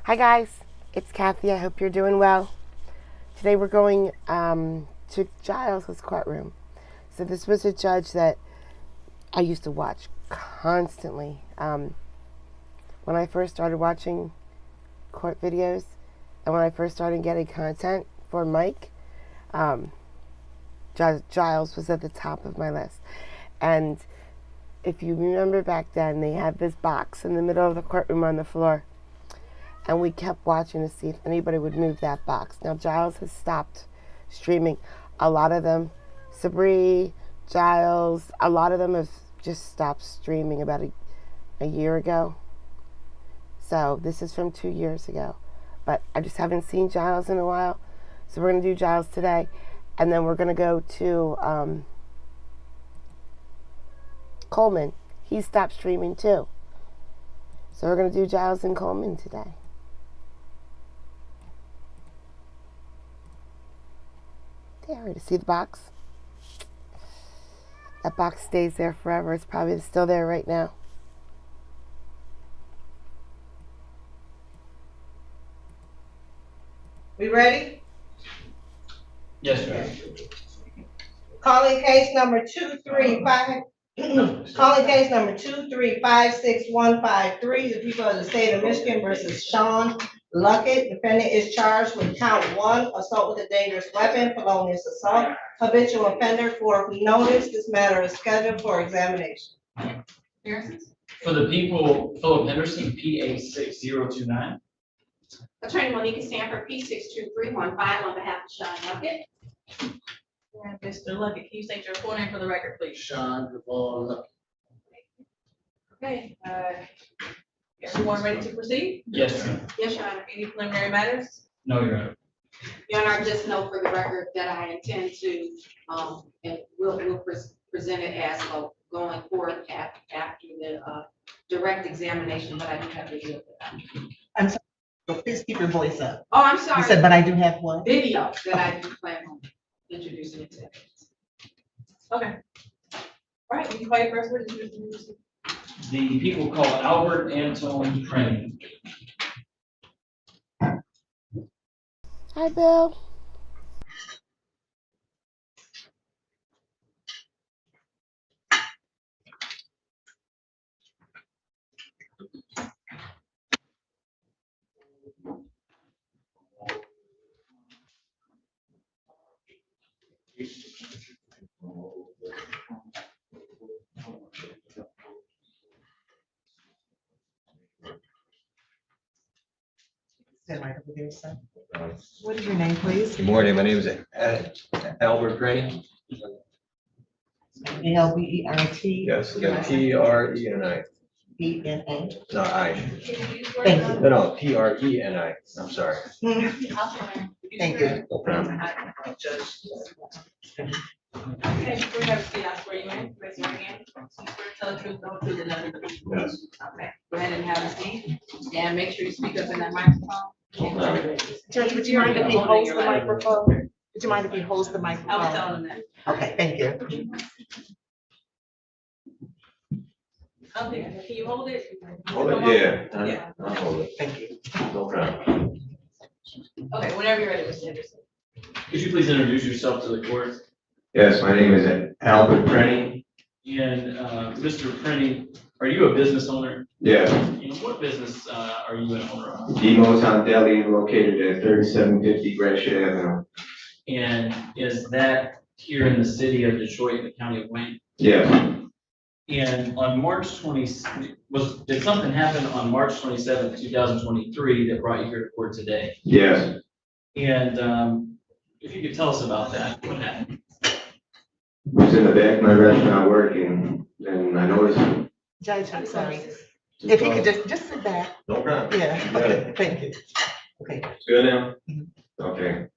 Hi guys, it's Kathy. I hope you're doing well. Today we're going to Giles' courtroom. So this was a judge that I used to watch constantly. When I first started watching court videos and when I first started getting content for Mike, Giles was at the top of my list. And if you remember back then, they had this box in the middle of the courtroom on the floor. And we kept watching to see if anybody would move that box. Now, Giles has stopped streaming. A lot of them, Sabri, Giles, a lot of them have just stopped streaming about a year ago. So this is from 2 years ago. But I just haven't seen Giles in a while. So we're going to do Giles today. And then we're going to go to Coleman. He stopped streaming too. So we're going to do Giles and Coleman today. There, to see the box? That box stays there forever. It's probably still there right now. We ready? Yes, ma'am. Calling case number 235. Calling case number 2356153. The people of the state of Michigan versus Sean Luckett. Defendant is charged with count 1, assault with a dangerous weapon, felonious assault, habitual offender for notice. This matter is scheduled for examination. For the people, Philip Henderson, PA 6029. Attorney Monique Sanford, P62315 on behalf of Sean Luckett. And Mr. Luckett, can you state your full name for the record, please? Sean Duvall. Okay, everyone ready to proceed? Yes, ma'am. Yes, Your Honor. Any preliminary matters? No, Your Honor. Your Honor, just note for the record that I intend to, and we'll present it as going forward after the direct examination, but I do have to do it. I'm sorry, but please keep your voice up. Oh, I'm sorry. You said, but I do have one. Video that I do plan on introducing it to evidence. Okay. All right, will you call your first witness? The people called Albert Anton Prenny. Hi, Bill. Stand right over there, sir. What is your name, please? Good morning, my name is Albert Prenny. ALBERT. Yes, got PRENI. BNA. No, I. Thank you. No, PRENI. I'm sorry. Thank you. No problem. Okay, before you have a seat, I swear you in, raise your hand. You swear to tell the truth, the whole truth, and nothing but the truth. Yes. Okay, go ahead and have a seat, and make sure you speak up in that microphone. Judge, would you mind if he holds the microphone? Would you mind if he holds the I was microphone? telling them Okay, thank you. that. Okay, can you hold it? Hold it, yeah. Yeah. I'll hold it. Thank you. No problem. Okay, whenever you're ready, Mr. Henderson. Could you please introduce yourself to the court? Yes, my name is Albert Prenny. And Mr. Prenny, are you a business owner? Yeah, And what business are you an owner of? Demos on Deli located at 3750 Gratiot Avenue. And is that here in the city of Detroit, in the county of Wayne? Yeah, And on March 20, did something happen on March 27th, 2023 that brought you here to court today? yes. And if you could tell us about that, what happened? I was in the back of my restaurant working and I noticed. Judge, I'm sorry. If you could just sit back. No problem. Yeah, okay, thank you. Okay. Good now? Okay. I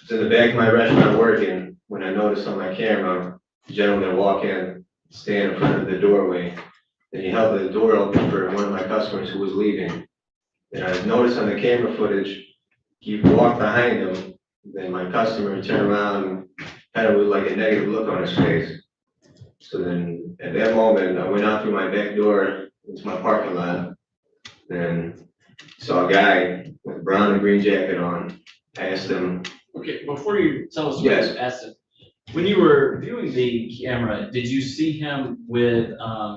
was in the back of my restaurant working when I noticed on my camera, a gentleman walk in, stand in front of the doorway. And he held the door open for one of my customers who was leaving. And I noticed on the camera footage, he walked behind him, then my customer turned around, kind of with like a negative look on his face. So then at that moment, I went out through my back door into my parking lot. Then Saw a guy with a brown and green jacket on. I asked him, Okay, before you tell us what Yes. you asked him, when you were viewing the camera, did you see him with,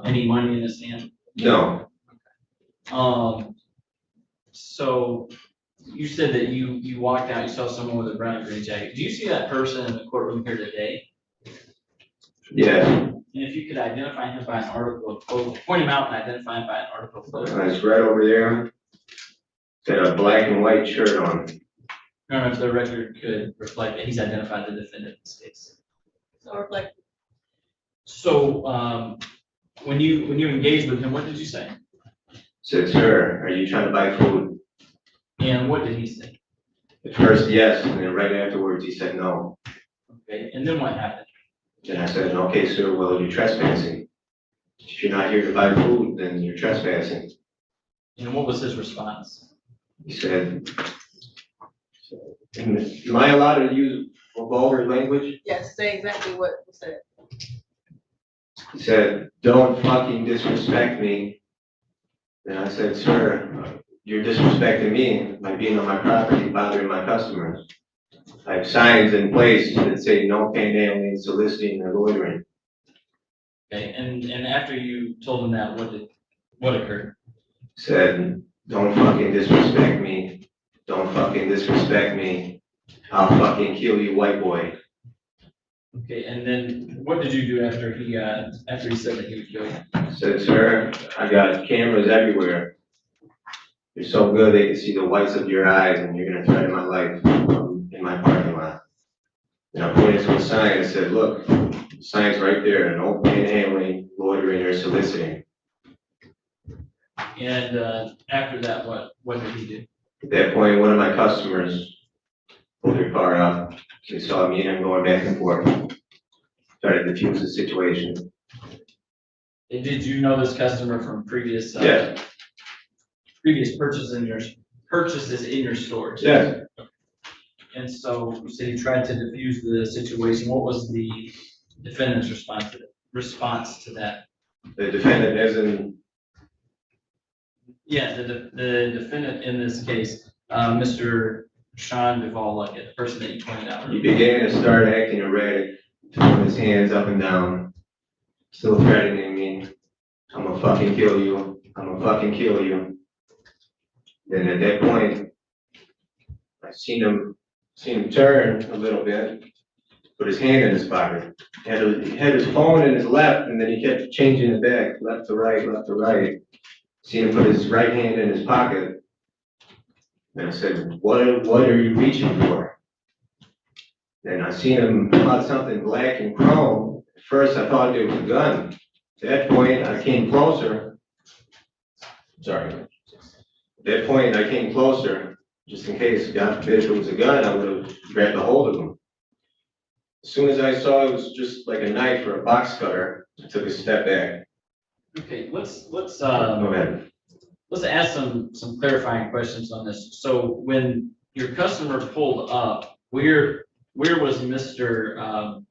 any money in his hand? no, So you said that you walked out, you saw someone with a brown and green jacket. Do you see that person in the courtroom here today? yes. And if you could identify him by an article of clothing, point him out and identify him by an article of clothing. It's right over there. Got a black and white shirt on. I don't know if the record could reflect that he's identified the defendant in this case. So, when you engaged with him, what did you say? Said, sir, are you trying to buy food? And what did he say? At first, yes, and then right afterwards, he said no. Okay, and then what happened? Then I said, okay, sir, well, you're trespassing. If you're not here to buy food, then you're trespassing. And what was his response? He said, am I allowed to use vulgar language? Yes, say exactly what was said. He said, don't fucking disrespect me. Then I said, sir, you're disrespecting me by being on my property, bothering my customers. I have signs in place that say no panhandling, soliciting, or loitering. Okay, and after you told him that, what occurred? Said, don't fucking disrespect me. Don't fucking disrespect me. I'll fucking kill you, white boy. Okay, and then what did you do after he said that he would kill you? Said, sir, I got cameras everywhere. You're so good they can see the whites of your eyes and you're gonna threaten my life in my parking lot. And I pointed to a sign and said, look, the sign's right there, no panhandling, loitering, or soliciting. And after that, what did he do? At that point, one of my customers pulled their car up. They saw me and him going back and forth. Tried to defuse the situation. And did you know this customer from previous Yes, previous purchases in your stores? yes. And so you said you tried to defuse the situation. What was the defendant's response to that? The defendant isn't, Yeah, the defendant in this case, Mr. Sean Duvall Luckett, the person that you pointed out. he began to start acting erratic, throwing his hands up and down, still threatening me. I'm gonna fucking kill you. I'm gonna fucking kill you. Then at that point, I seen him turn a little bit, put his hand in his pocket. He had his phone in his left, and then he kept changing it back, left to right, left to right. Seen him put his right hand in his pocket. And I said, what are you reaching for? Then I seen him pull out something black and chrome. At first, I thought it was a gun. At that point, I came closer. Sorry. At that point, I came closer, just in case, God forbid, if it was a gun, I would have grabbed a hold of him. As soon as I saw it was just like a knife or a box cutter, I took a step back. Okay, let's Go ahead. let's ask some clarifying questions on this. So when your customer pulled up, where was Mr.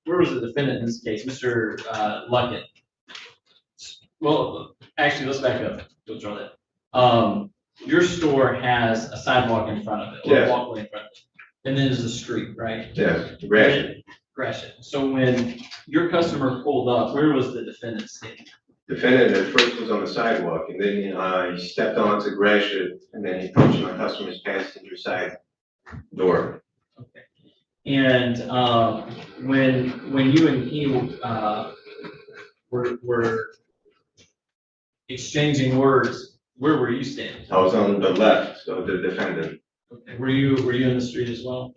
Where was the defendant in this case, Mr. Luckett? Well, actually, let's back up. Withdraw that. Your store has a sidewalk in front of it, or Yes. a walkway in front of it, and then there's a street, right? Yes, Gratiot. Gratiot. So when your customer pulled up, where was the defendant standing? Defendant at first was on the sidewalk, and then he stepped onto Gratiot, and then he approached my customer's passenger side door. Okay. And when you and he were exchanging words, where were you standing? I was on the left of the defendant. Okay. Were you in the street as well?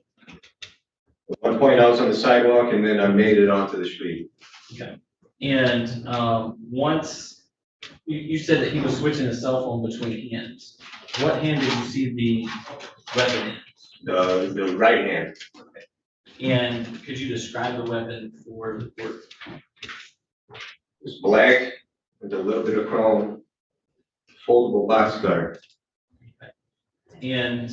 At one point, I was on the sidewalk, and then I made it onto the street. Okay. And once you said that he was switching his cell phone between hands. What hand did you see the weapon in? The right hand. And could you describe the weapon for the court? It's black with a little bit of chrome, foldable box cutter. And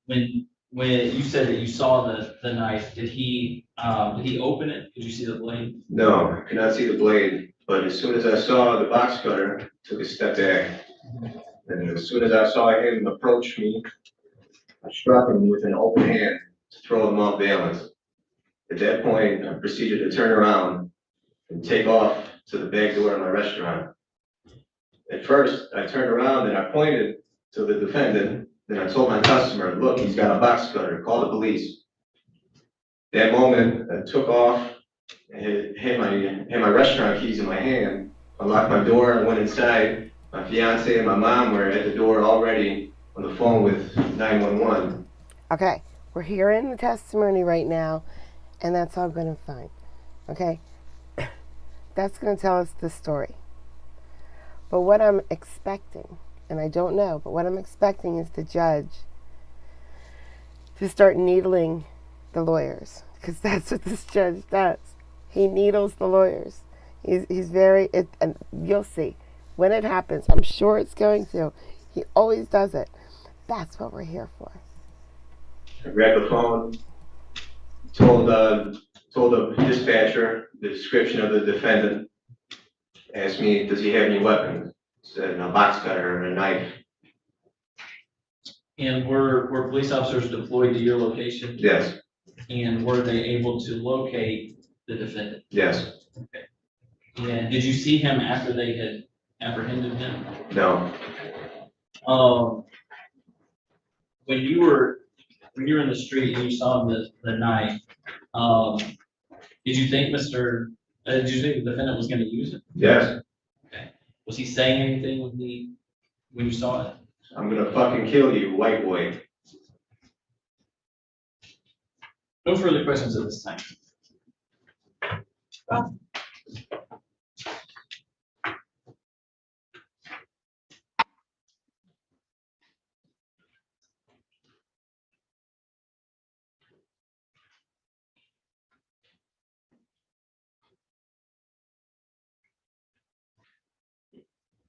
when you said that you saw the knife, did he open it? Could you see the blade? No, I could not see the blade, but as soon as I saw the box cutter, I took a step back. And as soon as I saw him approach me, I struck him with an open hand to throw him off balance. At that point, I proceeded to turn around and take off to the back door of my restaurant. At first, I turned around and I pointed to the defendant. Then I told my customer, look, he's got a box cutter, call the police. That moment, I took off, had my restaurant keys in my hand, unlocked my door, and went inside. My fiance and my mom were at the door already on the phone with 911. Okay, we're hearing the testimony right now, and that's all good and fine. Okay, that's going to tell us the story. But what I'm expecting, and I don't know, but what I'm expecting is the judge to start needling the lawyers, because that's what this judge does. He needles the lawyers. He's very, and you'll see when it happens. I'm sure it's going to. He always does it. That's what we're here for. I grabbed the phone, told the dispatcher the description of the defendant, asked me, does he have any weapons? Said a box cutter and a knife. And were police officers deployed to your location? Yes, And were they able to locate the defendant? yes, And did you see him after they had apprehended him? no, When you were in the street and you saw the knife, did you think did you think the defendant was gonna use it? yes. Okay. Was he saying anything when you saw it? I'm gonna fucking kill you, white boy. No further questions at this time.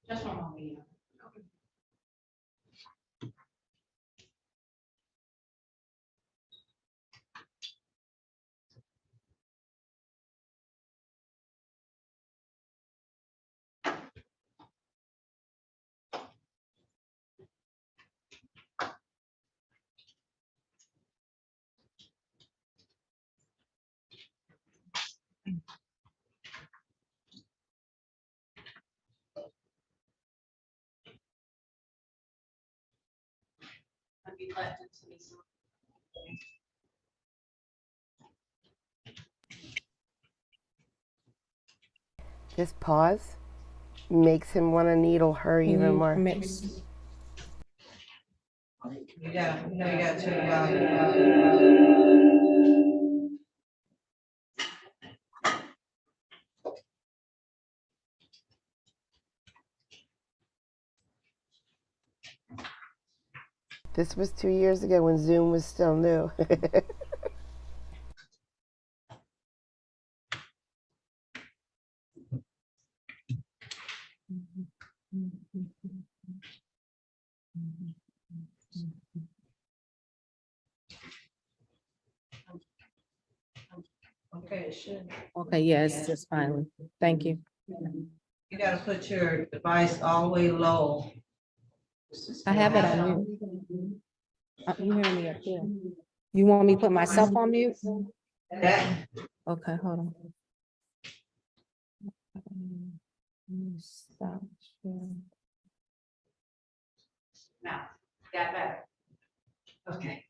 Just one moment. I'd be glad to see some. This pause makes him want to needle her even more. You got to, This was 2 years ago when Zoom was still new. okay, it should. Okay, yes, just finally. Thank you. You gotta put your device all the way low. I have it on mute. You hear me up here? You want me to put myself on mute? That, Okay, hold on. Stop sharing. Now, got better. okay.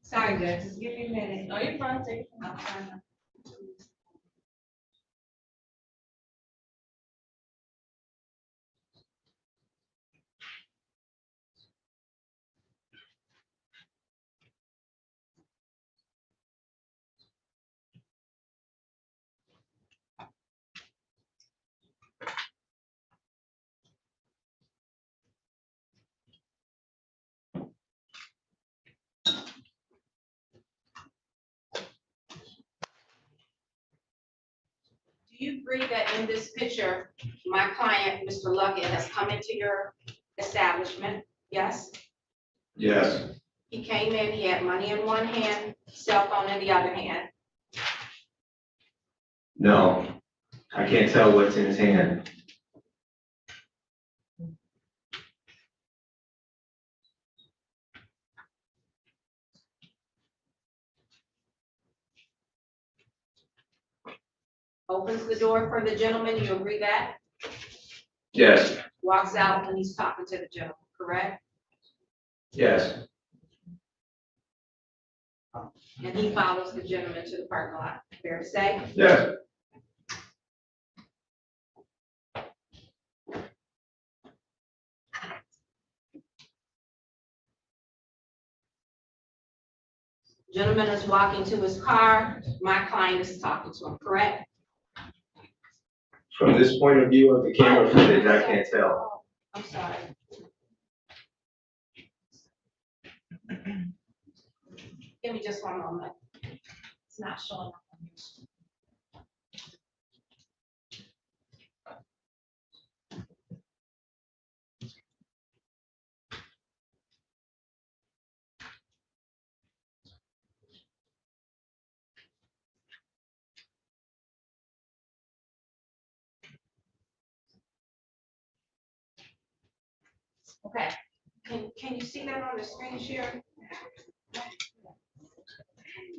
Sorry, Judge, just give me a minute. No, you're fine, take. I'm trying to. Do you agree that in this picture, my client, Mr. Luckett, has come into your establishment? Yes? Yes, He came in, he had money in one hand, cell phone in the other hand. no, I can't tell what's in his hand. opens the door for the gentleman, you agree that? Yes, Walks out when he's talking to the gentleman, correct? yes, And he follows the gentleman to the parking lot, fair to say? yes, Gentleman is walking to his car, my client is talking to him, correct? from this point of view of the camera footage, I can't tell. I'm sorry. Give me just one moment. It's not showing up on your. Okay, can you see that on the screen share?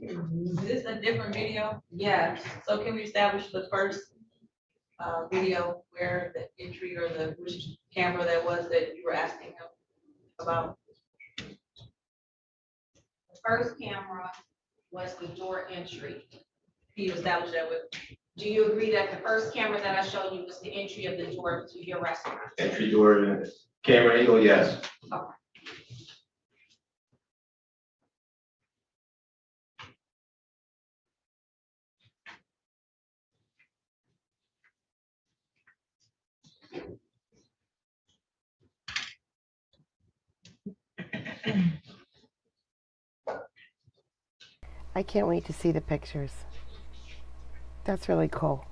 Is this a different video? Yes, So can we establish the first video where the entry or the which camera that was that you were asking him about? the first camera was the door entry. Can you establish that with? Do you agree that the first camera that I showed you was the entry of the door to your restaurant? Entry door, camera angle, yes. I can't wait to see the pictures. That's really cool.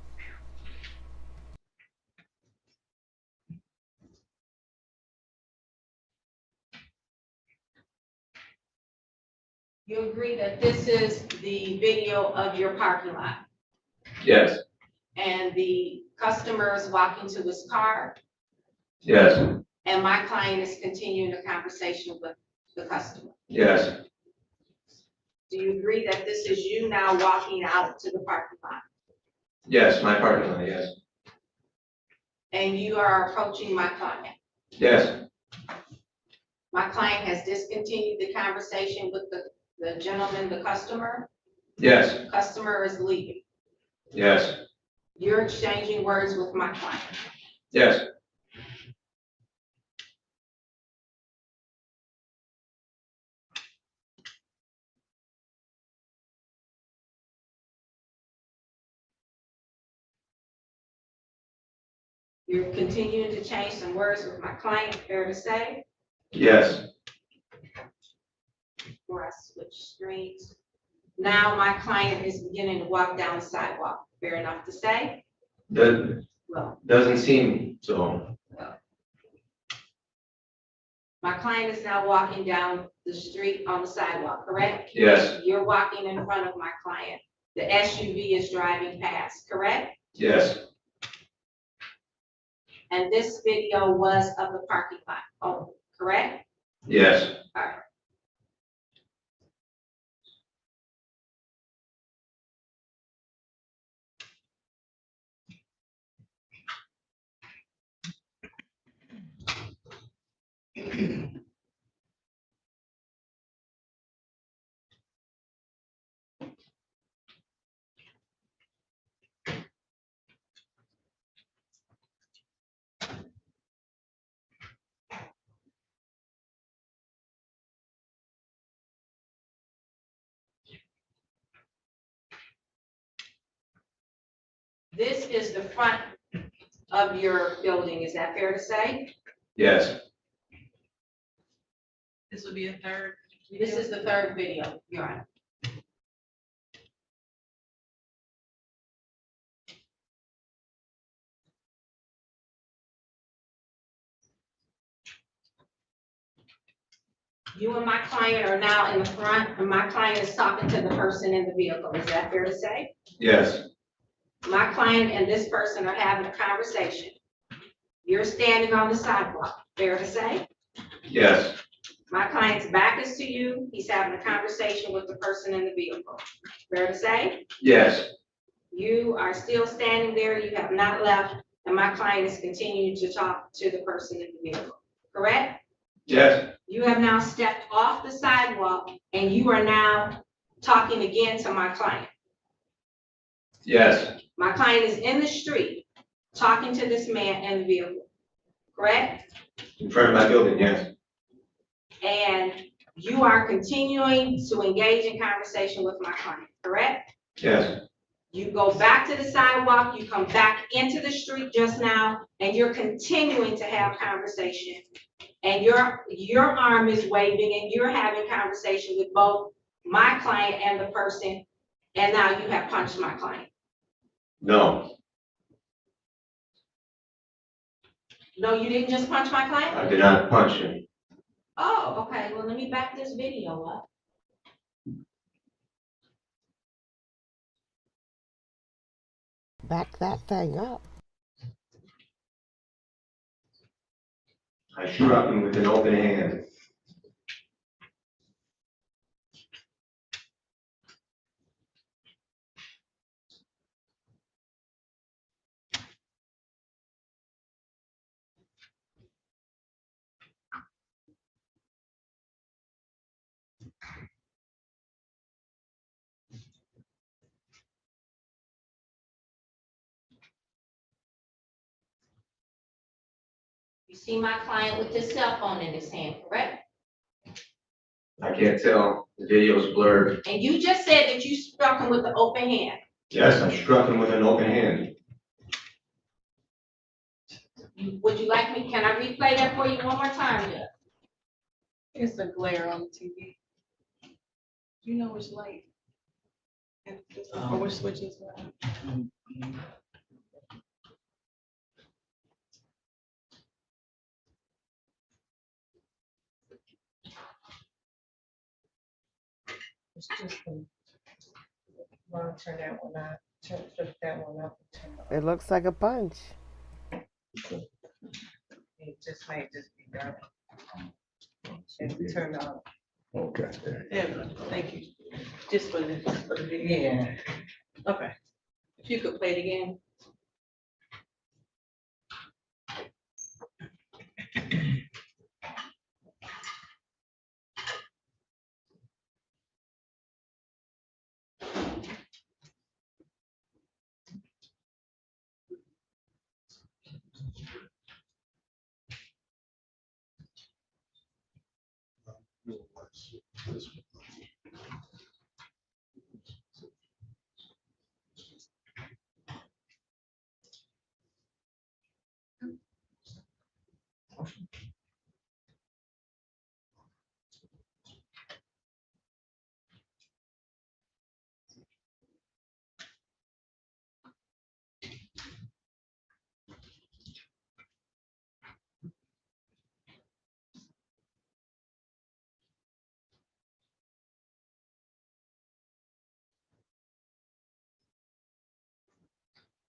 You agree that this is the video of your parking lot Yes, and the customer is walking to his car yes, and my client is continuing the conversation with the customer? yes, Do you agree that this is you now walking out to the parking lot yes, my parking lot, yes, and you are approaching my client? yes, My client has discontinued the conversation with the gentleman, the customer. yes, Customer is leaving. yes, You're exchanging words with my client. yes, You're continuing to change some words with my client, fair to say? yes, Before I switch screens. Now my client is beginning to walk down the sidewalk, fair enough to say? That Well, doesn't seem so. my client is now walking down the street on the sidewalk, correct? Yes, You're walking in front of my client. The SUV is driving past, correct? yes, And this video was of the parking lot, oh, correct? yes, All right. This is the front of your building, is that fair to say? yes, This would be a third. This is the third video, Your Honor. You and my client are now in the front, and my client is talking to the person in the vehicle, is that fair to say? yes, My client and this person are having a conversation. You're standing on the sidewalk, fair to say? yes, My client's back is to you, he's having a conversation with the person in the vehicle, fair to say? yes, You are still standing there, you have not left, and my client is continuing to talk to the person in the vehicle, correct? Yes, You have now stepped off the sidewalk and you are now talking again to my client. yes, My client is in the street, talking to this man in the vehicle, correct? in front of my building, yes, And you are continuing to engage in conversation with my client, correct? yes, You go back to the sidewalk, you come back into the street just now, and you're continuing to have conversation. And your arm is waving and you're having conversation with both my client and the person, and now you have punched my client. no, No, you didn't just punch my client? I did not punch him. Oh, okay, well, let me back this video up. Back that thing up. I struck him with an open hand. You see my client with his cell phone in his hand, correct? I can't tell, the video's blurred. And you just said that you struck him with the open hand. Yes, I struck him with an open hand. Would you like me, can I replay that for you one more time, Judge? It's a glare on the TV. Do you know which light? Or which switches? It's just turn that one out, flip that one up. It looks like a punch. It just might just be done. It's turned on. Okay. Yeah, thank you. Just for the video. Yeah. Okay. If you could play it again.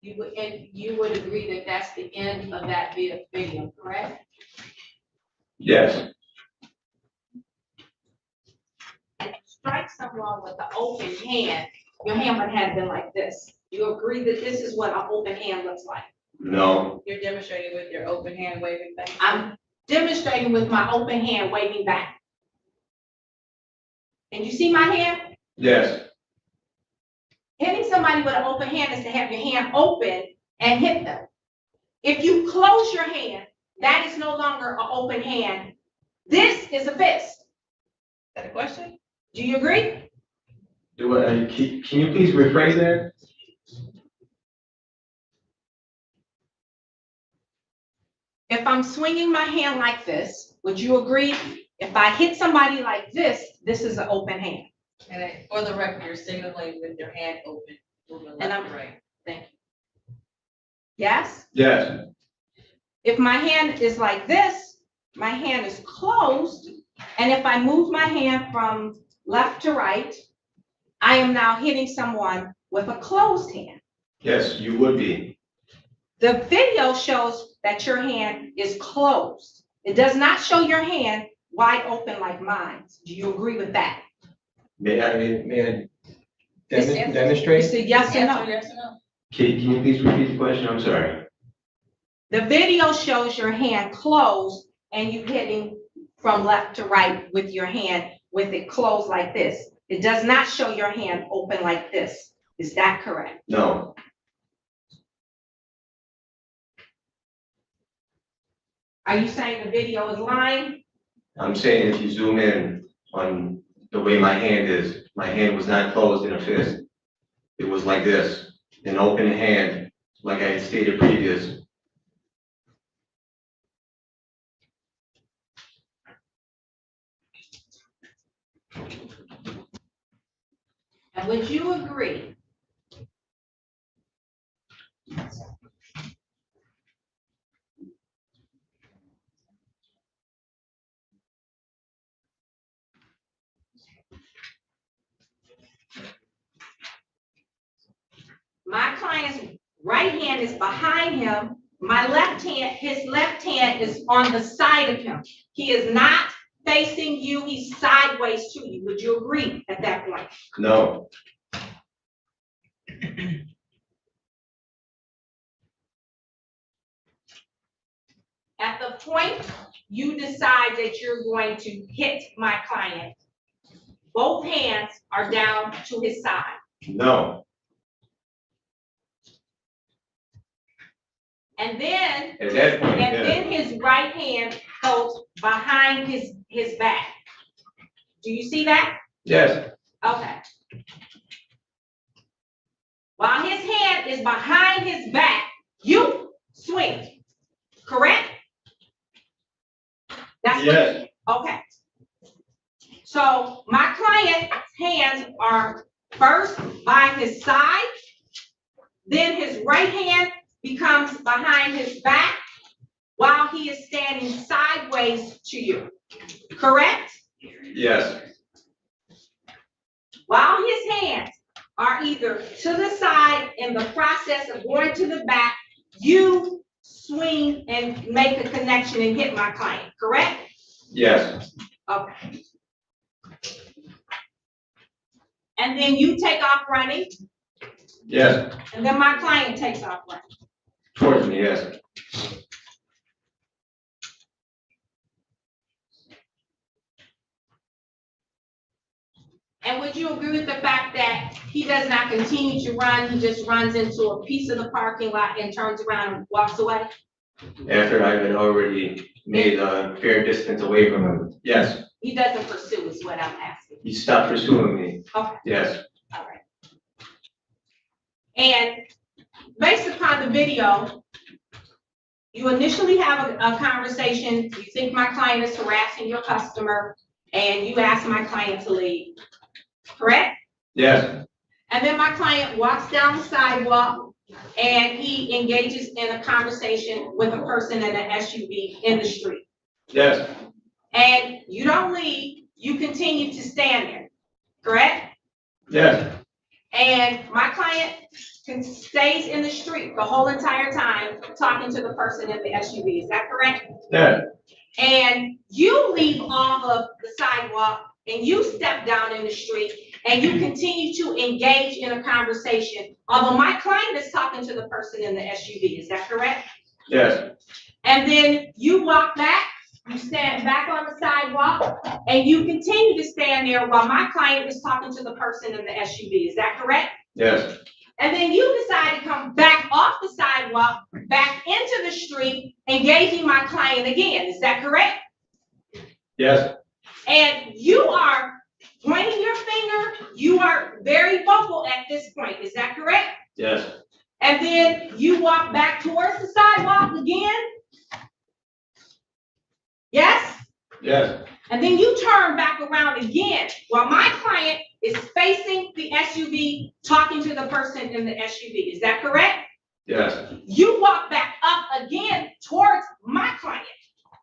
You would agree that that's the end of that video, correct? Yes, And you strike someone with an open hand, your hand would have been like this. You agree that this is what an open hand looks like? no, You're demonstrating with your open hand waving thing. I'm demonstrating with my open hand waving back. And you see my hand? yes, Hitting somebody with an open hand is to have your hand open and hit them. If you close your hand, that is no longer an open hand. This is a fist. Is that a question? Do you agree? can you please rephrase that? If I'm swinging my hand like this, would you agree? If I hit somebody like this, this is an open hand. And for the record, you're signaling with your hand open, moving And left I'm- to right. Thank you. Yes? Yes, If my hand is like this, my hand is closed. And if I move my hand from left to right, I am now hitting someone with a closed hand. yes, you would be. The video shows that your hand is closed. It does not show your hand wide open like mine. Do you agree with that? May I Demonstrate? It's a yes or Answer, no. yes or no? Can you please repeat the question? I'm sorry. The video shows your hand closed and you hitting from left to right with your hand with it closed like this. It does not show your hand open like this. Is that correct? No. Are you saying the video is lying? I'm saying if you zoom in on the way my hand was not closed in a fist. It was like this, an open hand, like I had stated previous. And would you agree my client's right hand is behind him, my left hand, his left hand is on the side of him. He is not facing you, he's sideways to you. Would you agree at that point? No. At the point you decide that you're going to hit my client, both hands are down to his side. No. And then, At that point, and yeah. then his right hand goes behind his back. Do you see that? Yes. Okay. While his hand is behind his back, you swing, correct? That's Yes. okay. So my client's hands are first by his side, then his right hand becomes behind his back while he is standing sideways to you, correct? Yes. While his hands are either to the side in the process of going to the back, you swing and make a connection and hit my client, correct? Yes. Okay. And then you take off running, Yes. and then my client takes off running. Towards me, yes. And would you agree with the fact that he does not continue to run, he just runs into a piece of the parking lot and turns around and walks away? After I had already made a fair distance away from him. Yes. He doesn't pursue is what I'm asking. He stopped pursuing me. Okay. Yes. All right. And based upon the video, you initially have a conversation, you think my client is harassing your customer, and you ask my client to leave, correct? Yes. And then my client walks down the sidewalk and he engages in a conversation with a person in an SUV in the street. Yes. And you don't leave, you continue to stand there, correct? Yes. And my client stays in the street the whole entire time talking to the person in the SUV, is that correct? Yes. And you leave off of the sidewalk and you step down in the street and you continue to engage in a conversation, although my client is talking to the person in the SUV, is that correct? Yes. And then you walk back, you stand back on the sidewalk, and you continue to stand there while my client is talking to the person in the SUV, is that correct? Yes. And then you decide to come back off the sidewalk, back into the street, engaging my client again, is that correct? Yes. And you are pointing your finger, you are very vocal at this point, is that correct? Yes. And then you walk back towards the sidewalk again? Yes? Yes. And then you turn back around again while my client is facing the SUV, talking to the person in the SUV, is that correct? Yes. You walk back up again towards my client,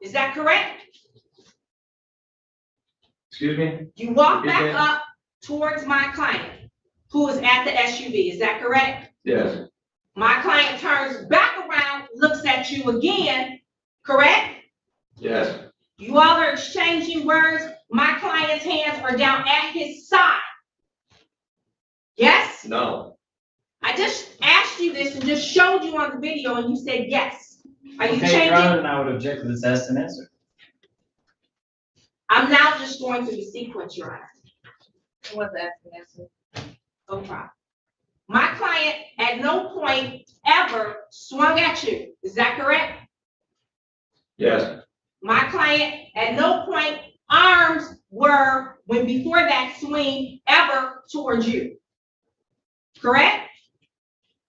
is that correct? Excuse me? You walk Repeat back that. up towards my client, who is at the SUV, is that correct? Yes. My client turns back around, looks at you again, correct? Yes. You all are exchanging words. My client's hands are down at his side. Yes? No, I just asked you this and just showed you on the video and you said yes. Are you Okay, Your changing? Honor, then I would object to this asked and answered. I'm now just going through the sequence, Your Honor. It was asked and answered. No problem. My client at no point ever swung at you. Is that correct? yes, My client at no point arms were, when before that swing, ever towards you. Correct?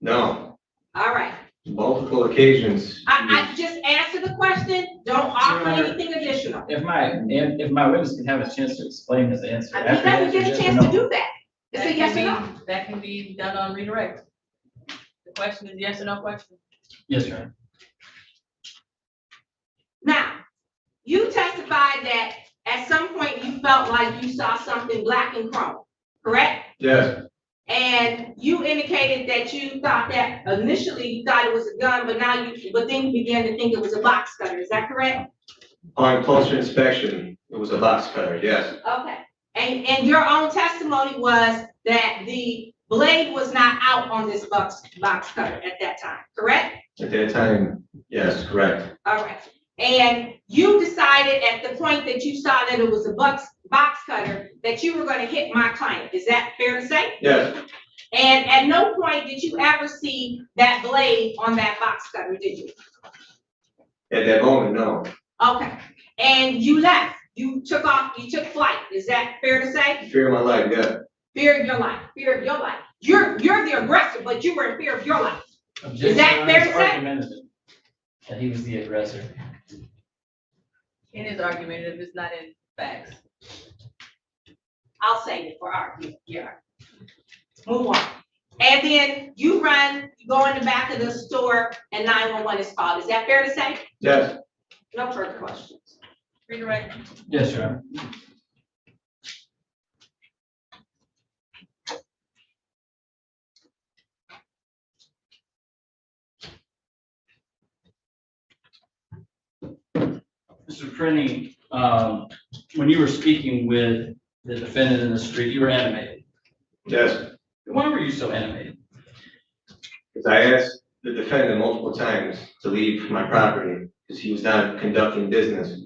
no, All right. multiple occasions. I just answer the question. Don't offer Your Honor, anything additional. If my witness can have a chance to explain his answer. He after doesn't the get a answer, chance yes or to no. do that. It's a yes or no. That can be done on redirect. The question is yes or no question. Yes, Your Honor. Now, you testified that at some point you felt like you saw something black and chrome, correct? Yes, And you indicated that you thought that initially you thought it was a gun, but then you began to think it was a box cutter. Is that correct? on closer inspection, it was a box cutter, yes, Okay. And your own testimony was that the blade was not out on this box cutter at that time, correct? at that time, yes, correct, All right. And you decided at the point that you saw that it was a box cutter, that you were gonna hit my client. Is that fair to say? yes, And at no point did you ever see that blade on that box cutter, did you? at that moment, no, Okay. And you left. You took off, you took flight. Is that fair to say? fear of my life, yeah, Fear of your life, fear of your life. You're the aggressor, but you were in fear of your life. Objection, that Your fair Honor, to it's say? argumentative that he was the aggressor. In his argument, if it's not in facts. I'll say it for argument, yeah. Move on. And then you go in the back of the store and 911 is called. Is that fair to say? yes, No further questions. Redirect. Yes, Your Honor. Mr. Prenny, when you were speaking with the defendant in the street, you were animated. yes. Why were you so animated? Because I asked the defendant multiple times to leave my property, because he was not conducting business.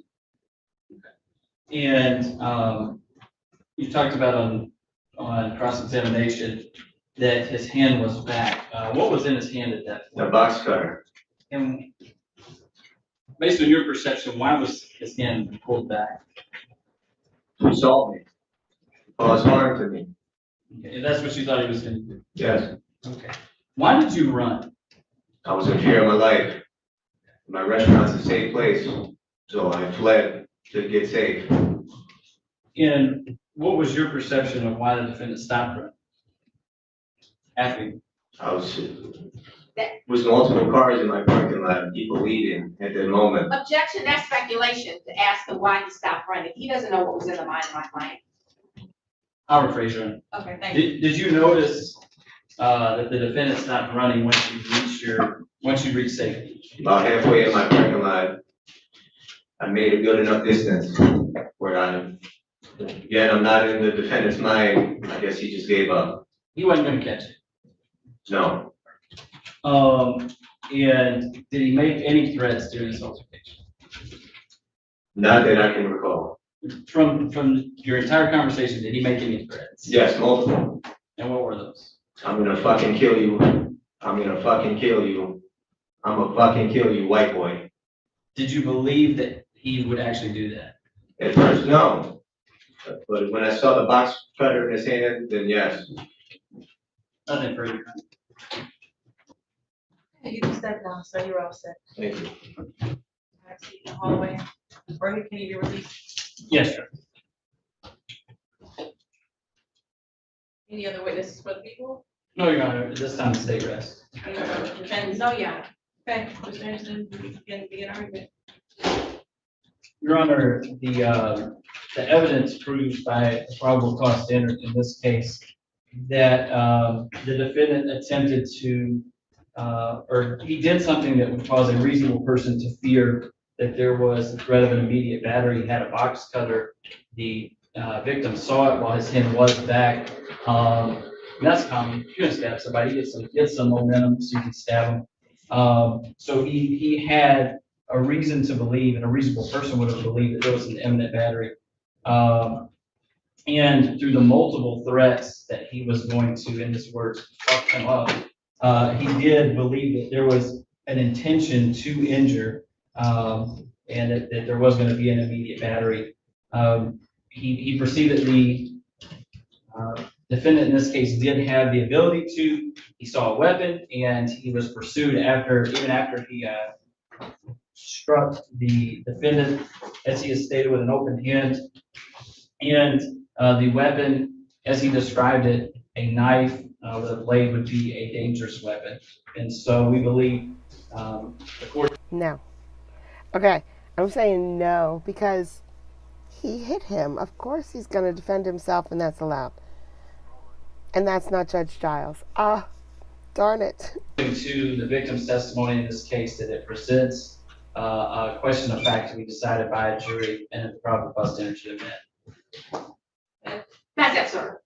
And you talked about on cross-examination that his hand was back. What was in his hand at that The point? box cutter, And based on your perception, why was his hand pulled back? to assault me, cause harm to me, Okay, that's what you thought he was gonna do. yes. Okay. Why did you run? I was in fear of my life. My restaurant's a safe place, so I fled to get safe. And what was your perception of why the defendant stopped running? After you. I was multiple cars in my parking lot, people leaving at that moment. Objection, that's speculation to ask him why he stopped running. He doesn't know what was in the mind of my client. I'll rephrase your honor. Okay, thank you. Did you notice that the defendant stopped running once you reached safety? About halfway in my parking lot, I made a good enough distance where I'm not in the defendant's mind. I guess he just gave up. He wasn't gonna catch it. No, And did he make any threats during this altercation? not that I can recall. From your entire conversation, did he make any threats? Yes, multiple. And what were those? I'm gonna fucking kill you. I'm gonna fucking kill you. I'm gonna fucking kill you, white boy. Did you believe that he would actually do that? At first, no. But when I saw the box cutter in his hand, then yes. Nothing further. You can step down, so you're all set. Thank you. Have a seat in the hallway. Or can you be released? Yes, sir. Any other witnesses for the people? No, Your Honor, at this time, stay rest. Any other defendants? No, yeah. Okay, Mr. Anderson, you can begin argument. Your Honor, the evidence proves by a probable cause standard in this case that the defendant attempted to, or he did something that would cause a reasonable person to fear that there was a threat of an immediate battery. He had a box cutter. The victim saw it while his hand was back. And that's common. You can stab somebody, get some momentum, so you can stab them. So he had a reason to believe, and a reasonable person would have believed that there was an imminent battery. And through the multiple threats that he was going to, in his words, fuck him up, he did believe that there was an intention to injure, and that there was going to be an immediate battery. He perceived that the defendant in this case did have the ability to. He saw a weapon, and he was pursued even after he struck the defendant, as he has stated, with an open hand. And the weapon, as he described it, a knife with a blade, would be a dangerous weapon. And so we believe the court. No. Okay, I'm saying no because he hit him. Of course he's going to defend himself, and that's allowed. And that's not Judge Giles. Ah, darn it. To the victim's testimony in this case, that it presents a question of fact to be decided by a jury, and the proper bust enter should have met. That's it, sir.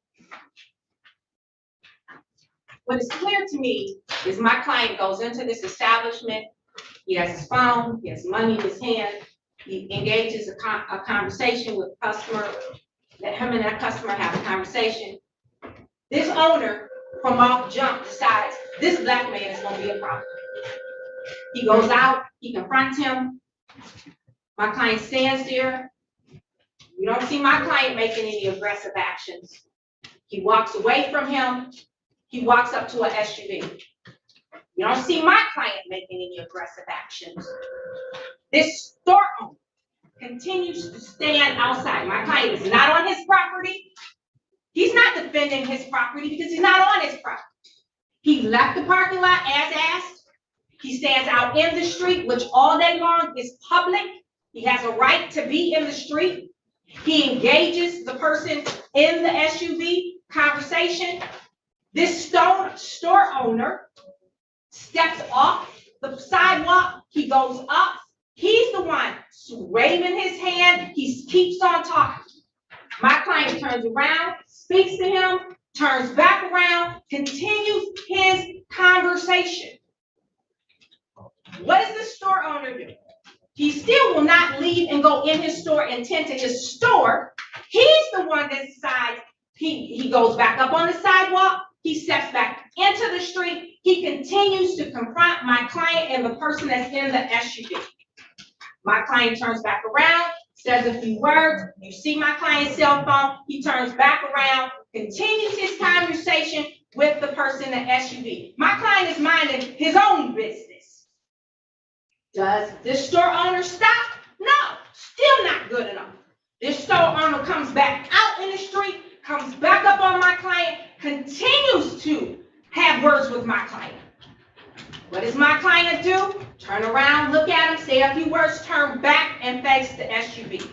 What is clear to me is my client goes into this establishment, he has his phone, he has money in his hand, he engages a conversation with the customer, let him and that customer have a conversation. This owner, from off jump, decides this black man is gonna be a problem. He goes out, he confronts him. My client stands there. You don't see my client making any aggressive actions. He walks away from him. He walks up to an SUV. You don't see my client making any aggressive actions. This store owner continues to stand outside. My client is not on his property. He's not defending his property because he's not on his property. He left the parking lot as asked. He stands out in the street, which all day long is public. He has a right to be in the street. He engages the person in the SUV conversation. This store owner steps off the sidewalk. He goes up. He's the one waving his hand. He keeps on talking. My client turns around, speaks to him, turns back around, continues his conversation. What does the store owner do? He still will not leave and go in his store and tend to his store. He's the one that decides. He goes back up on the sidewalk. He steps back into the street. He continues to confront my client and the person that's in the SUV. My client turns back around, says a few words. You see my client's cell phone. He turns back around, continues his conversation with the person in the SUV. My client is minding his own business. Does this store owner stop? No, still not good enough. This store owner comes back out in the street, comes back up on my client, continues to have words with my client. What does my client do? Turn around, look at him, say a few words, turn back and face the SUV.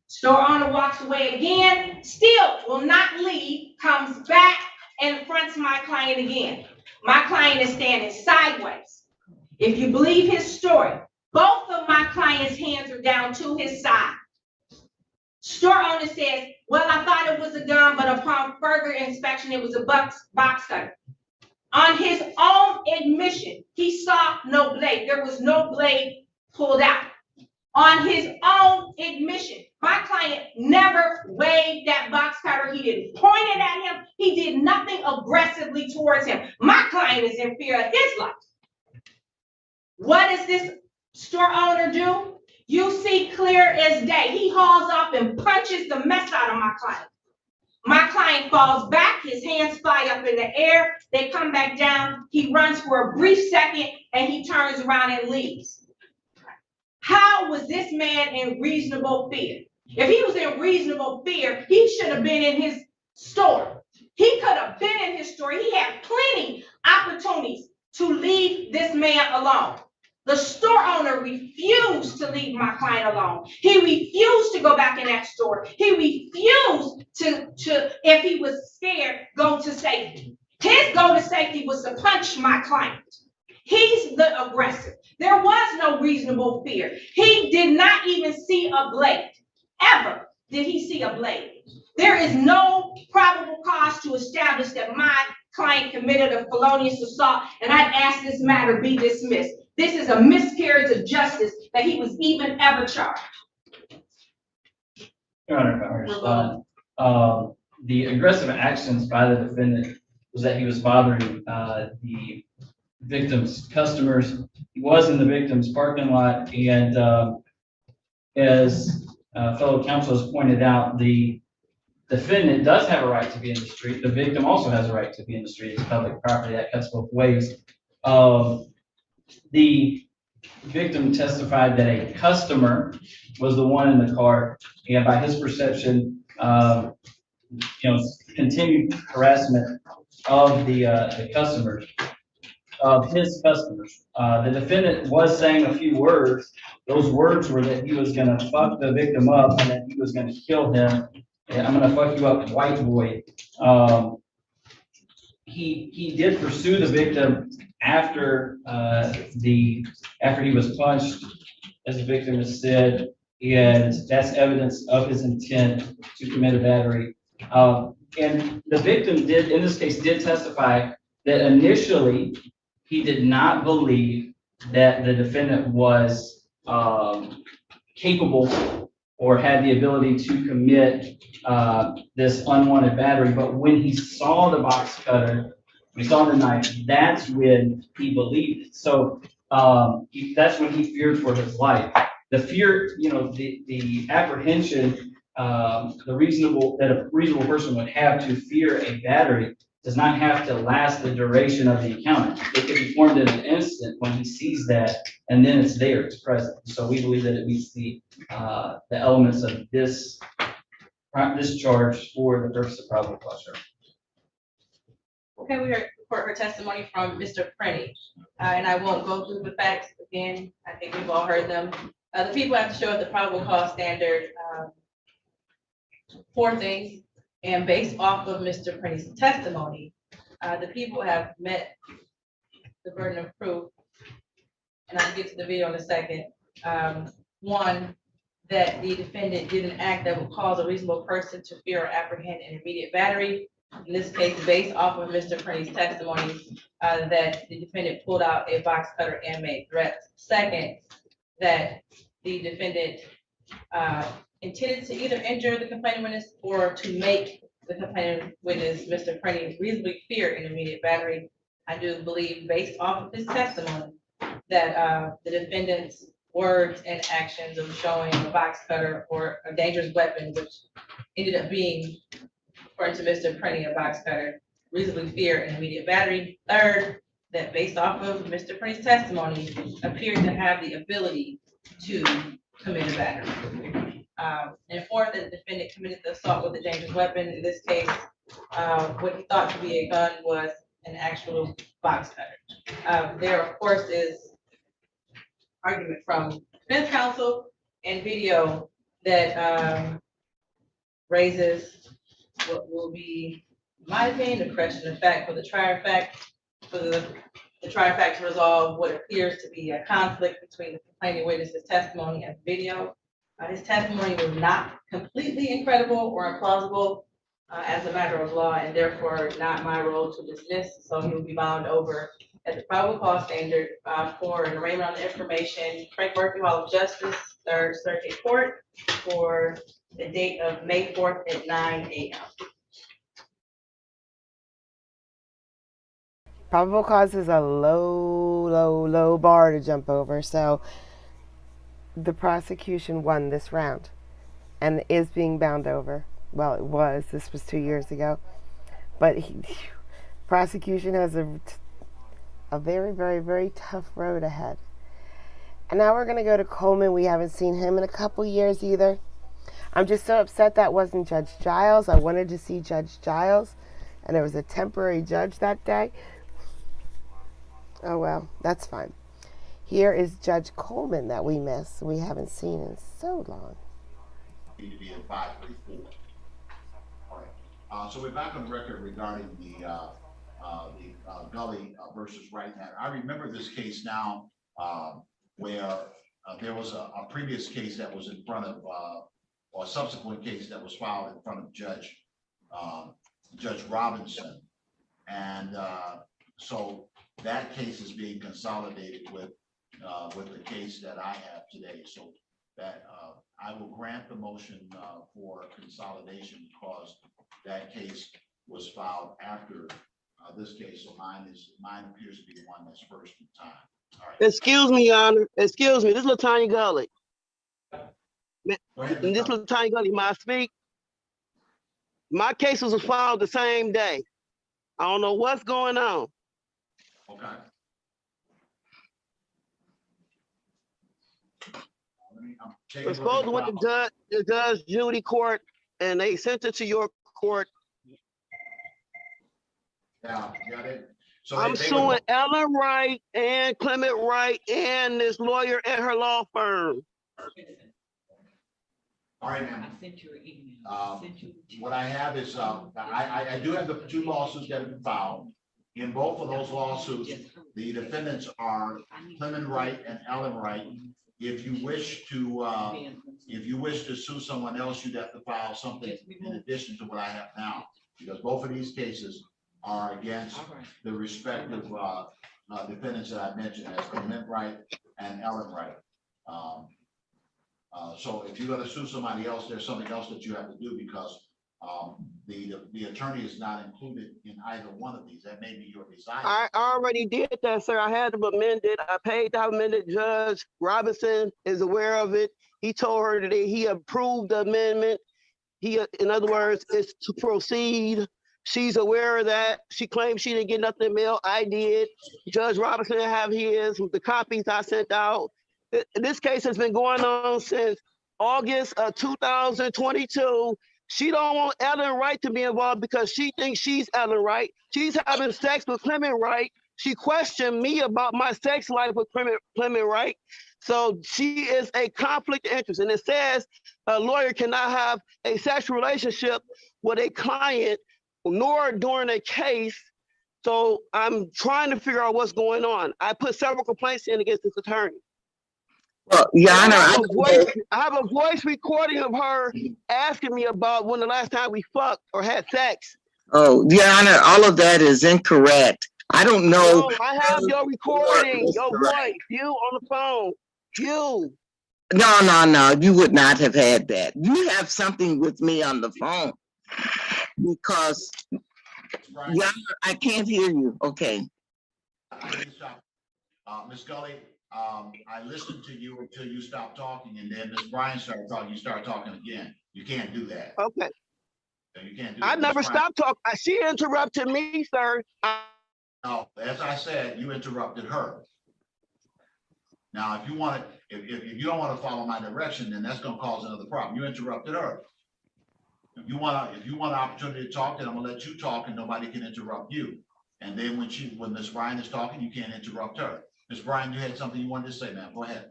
Store owner walks away again, still will not leave, comes back and fronts my client again. My client is standing sideways. If you believe his story, both of my client's hands are down to his side. Store owner says, well, I thought it was a gun, but upon further inspection, it was a box cutter. On his own admission, he saw no blade. There was no blade pulled out. On his own admission, my client never waved that box cutter. He didn't point it at him. He did nothing aggressively towards him. My client is in fear of his life. What does this store owner do? You see clear as day. He hauls up and punches the mess out of my client. My client falls back, his hands fly up in the air, they come back down, he runs for a brief second, and he turns around and leaves. How was this man in reasonable fear? If he was in reasonable fear, he should have been in his store. He could have been in his store. He had plenty opportunities to leave this man alone. The store owner refused to leave my client alone. He refused to go back in that store. He refused to, if he was scared, go to safety. His go to safety was to punch my client. He's the aggressor. There was no reasonable fear. He did not even see a blade. Ever did he see a blade. There is no probable cause to establish that my client committed a felonious assault, and I'd ask this matter be dismissed. This is a miscarriage of justice that he was even ever charged. Your Honor, if I may respond, the aggressive actions by the defendant was that he was bothering, the victim's customers. He was in the victim's parking lot, and, as, fellow counsel has pointed out, the defendant does have a right to be in the street. The victim also has a right to be in the street. It's public property. That cuts both ways. The victim testified that a customer was the one in the car, and by his perception, continued harassment of the customers, of his customers. The defendant was saying a few words. Those words were that he was gonna fuck the victim up and that he was gonna kill him. And I'm gonna fuck you up, white boy. He did pursue the victim after after he was punched, as the victim has said, and that's evidence of his intent to commit a battery. And the victim did, in this case, did testify that initially he did not believe that the defendant was capable or had the ability to commit this unwanted battery. But when he saw the box cutter, when he saw the knife, that's when he believed it. So that's when he feared for his life. The fear, the apprehension, that a reasonable person would have to fear a battery does not have to last the duration of the encounter. It can be formed in an instant when he sees that, and then it's there, it's present. So we believe that it meets the elements of this charge for the purpose of probable cause. Okay, we heard her testimony from Mr. Prenny, and I won't go through the facts again. I think we've all heard them. The people have to show the probable cause standard, 4 things, and based off of Mr. Prenny's testimony, the people have met the burden of proof, and I'll get to the video in a second. 1, that the defendant did an act that would cause a reasonable person to fear or apprehend an immediate battery. In this case, based off of Mr. Prenny's testimony, that the defendant pulled out a box cutter and made threats. 2nd, that the defendant intended to either injure the complaining witness or to make the complaining witness, Mr. Prenny, reasonably fear an immediate battery. I do believe, based off of his testimony, that the defendant's words and actions of showing a box cutter or a dangerous weapon, which ended up being, according to Mr. Prenny, a box cutter, reasonably fear an immediate battery. 3rd, that based off of Mr. Prenny's testimony, appeared to have the ability to commit a battery. And 4th, that the defendant committed the assault with a dangerous weapon. In this case, what he thought to be a gun was an actual box cutter. There, of course, is argument from defense counsel and video that raises what will be, in my opinion, a question of fact for the trier of fact, for the trier of fact to resolve what appears to be a conflict between the complaining witness's testimony and video. His testimony was not completely incredible or implausible as a matter of law, and therefore not my role to dismiss. So he will be bound over at the probable cause standard for an arraignment on the information, Frank Murphy Hall of Justice, 3rd Circuit Court, for the date of May 4th at 9 a.m. Probable cause is a low bar to jump over. So the prosecution won this round and is being bound over. Well, it was. This was 2 years ago. But prosecution has a very, very, very tough road ahead. And now we're going to go to Coleman. We haven't seen him in a couple years either. I'm just so upset that wasn't Judge Giles. I wanted to see Judge Giles, and there was a temporary judge that day. Oh, well, that's fine. Here is Judge Coleman that we miss. We haven't seen in so long. Need to be advisory for. All right. So we're back on the record regarding the Gully versus Wright matter. I remember this case now, where there was a previous case that was in front of or subsequent case that was filed in front of Judge Robinson. And so that case is being consolidated with the case that I have today. So that I will grant the motion for consolidation because that case was filed after this case. So mine appears to be the one that's first in time. All right. Excuse me, Your Honor. Excuse me. This little tiny gully. Go ahead, This little tiny gully, may I speak? My case was filed the same day. I don't know what's going on. Okay. I'm taking a It's look at supposed to went to the Judge Judy court, and they sent it to your court. Yeah, got it. So I'm suing Ellen Wright and Clement Wright and this lawyer and her law firm. All right, ma'am. I sent you an email. What I have is, I do have the 2 lawsuits that have been filed. In both of those lawsuits, the defendants are Clement Wright and Ellen Wright. If you wish to sue someone else, you'd have to file something in addition to what I have now, because both of these cases are against the respective defendants that I mentioned, as Clement Wright and Ellen Wright. So if you're going to sue somebody else, there's something else that you have to do, because the attorney is not included in either one of these. That may be your desire. I already did that, sir. I had to amend it. I paid to have amended. Judge Robinson is aware of it. He told her that he approved the amendment. In other words, it's to proceed. She's aware of that. She claims she didn't get nothing in mail. I did. Judge Robinson have his with the copies I sent out. This case has been going on since August of 2022. She don't want Ellen Wright to be involved because she thinks she's Ellen Wright. She's having sex with Clement Wright. She questioned me about my sex life with Clement Wright. So she is a conflict of interest. And it says a lawyer cannot have a sexual relationship with a client, nor during a case. So I'm trying to figure out what's going on. I put several complaints in against this attorney. Well, Your Honor, I have a voice recording of her asking me about when the last time we fucked or had sex. oh, Your Honor, all of that is incorrect. I don't know. No, I have your recording, your voice, you on the phone, you. No, you would not have had that. You have something with me on the phone because, Right. Your Honor, I can't hear you. Okay. I need to stop. Ms. Gully, I listened to you until you stopped talking, and then Ms. Bryan started talking, you started talking again. You can't do that. Okay. You can't do I that. never Ms. Bryan, stopped talking. She interrupted me, sir. no, as I said, you interrupted her. Now, if you want to, if you don't want to follow my direction, then that's going to cause another problem. You interrupted her. If you want an opportunity to talk, then I'm gonna let you talk, and nobody can interrupt you. And then when Ms. Bryan is talking, you can't interrupt her. Ms. Bryan, you had something you wanted to say, ma'am. Go ahead.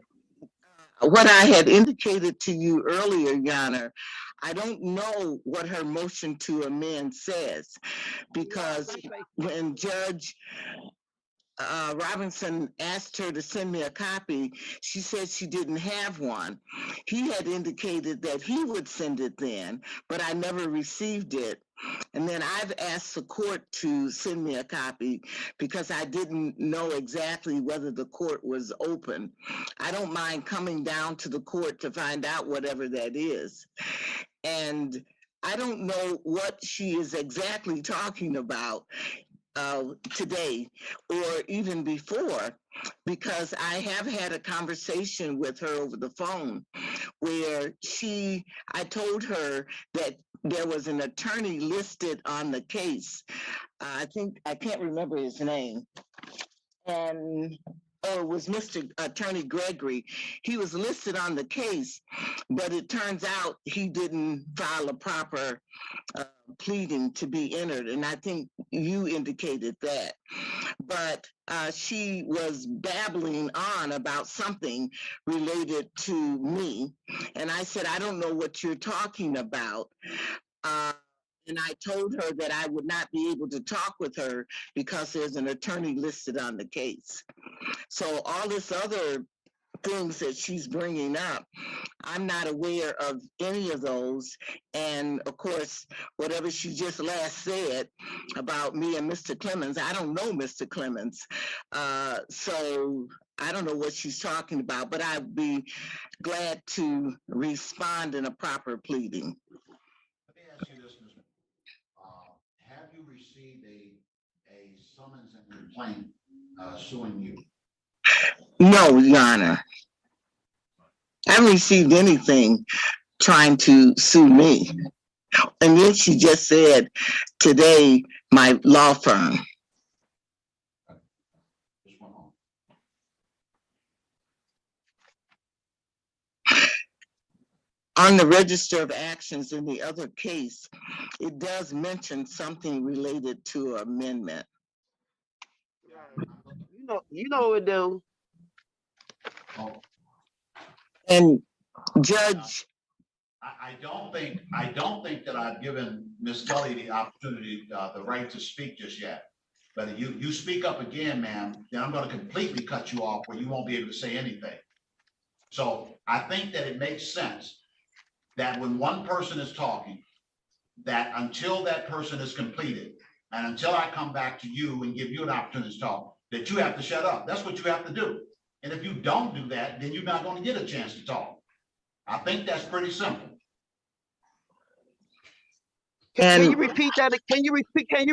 What I had indicated to you earlier, Your Honor, I don't know what her motion to amend says, because when Judge Robinson asked her to send me a copy, she said she didn't have one. He had indicated that he would send it then, but I never received it. And then I've asked the court to send me a copy because I didn't know exactly whether the court was open. I don't mind coming down to the court to find out whatever that is. And I don't know what she is exactly talking about today or even before, because I have had a conversation with her over the phone where I told her that there was an attorney listed on the case. I can't remember his name. And it was Mr. Attorney Gregory. He was listed on the case, but it turns out he didn't file a proper pleading to be entered. And I think you indicated that. But she was babbling on about something related to me. And I said, I don't know what you're talking about. And I told her that I would not be able to talk with her because there's an attorney listed on the case. So all this other things that she's bringing up. I'm not aware of any of those. And of course, whatever she just last said about me and Mr. Clemens, I don't know Mr. Clemens. So I don't know what she's talking about, but I'd be glad to respond in a proper pleading. Let me ask you this, Ms. Have you received a summons and complaint suing you? No, Your Honor. I haven't received anything trying to sue me. And then she just said today, my law firm. Just one moment. On the register of actions in the other case, it does mention something related to amendment. You know it do. Oh, And Judge, I don't think that I've given Ms. Gully the opportunity, the right to speak just yet. But if you speak up again, ma'am, then I'm gonna completely cut you off where you won't be able to say anything. So I think that it makes sense that when one person is talking, that until that person is completed, and until I come back to you and give you an opportunity to talk, that you have to shut up. That's what you have to do. And if you don't do that, then you're not gonna get a chance to talk. I think that's pretty simple. Can you repeat that? Can you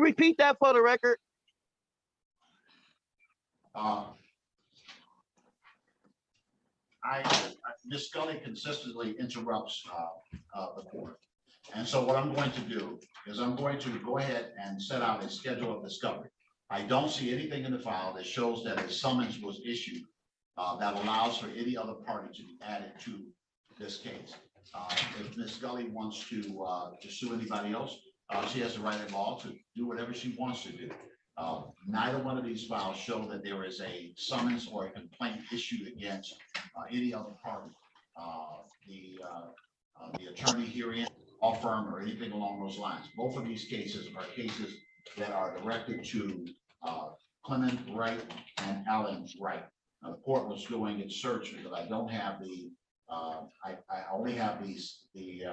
repeat that for the record? Ms. Scully consistently interrupts the court. And so what I'm going to do is I'm going to go ahead and set out a schedule of discovery. I don't see anything in the file that shows that a summons was issued that allows for any other party to be added to this case. If Ms. Scully wants to sue anybody else, she has the right in law to do whatever she wants to do. Neither one of these files show that there is a summons or a complaint issued against any other party. The attorney herein, law firm, or anything along those lines. Both of these cases are cases that are directed to Clement Wright and Alan Wright. Now, the court was doing its search because I don't have the, I only have the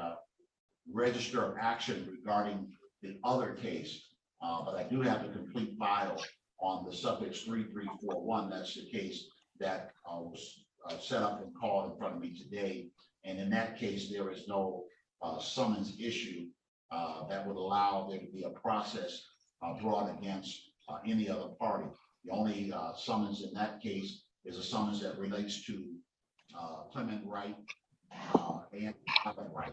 register of action regarding the other case, but I do have the complete file on the suffix 3341. That's the case that was set up and called in front of me today. And in that case, there is no summons issue that would allow there to be a process brought against any other party. The only summons in that case is a summons that relates to Clement Wright and Alan Wright.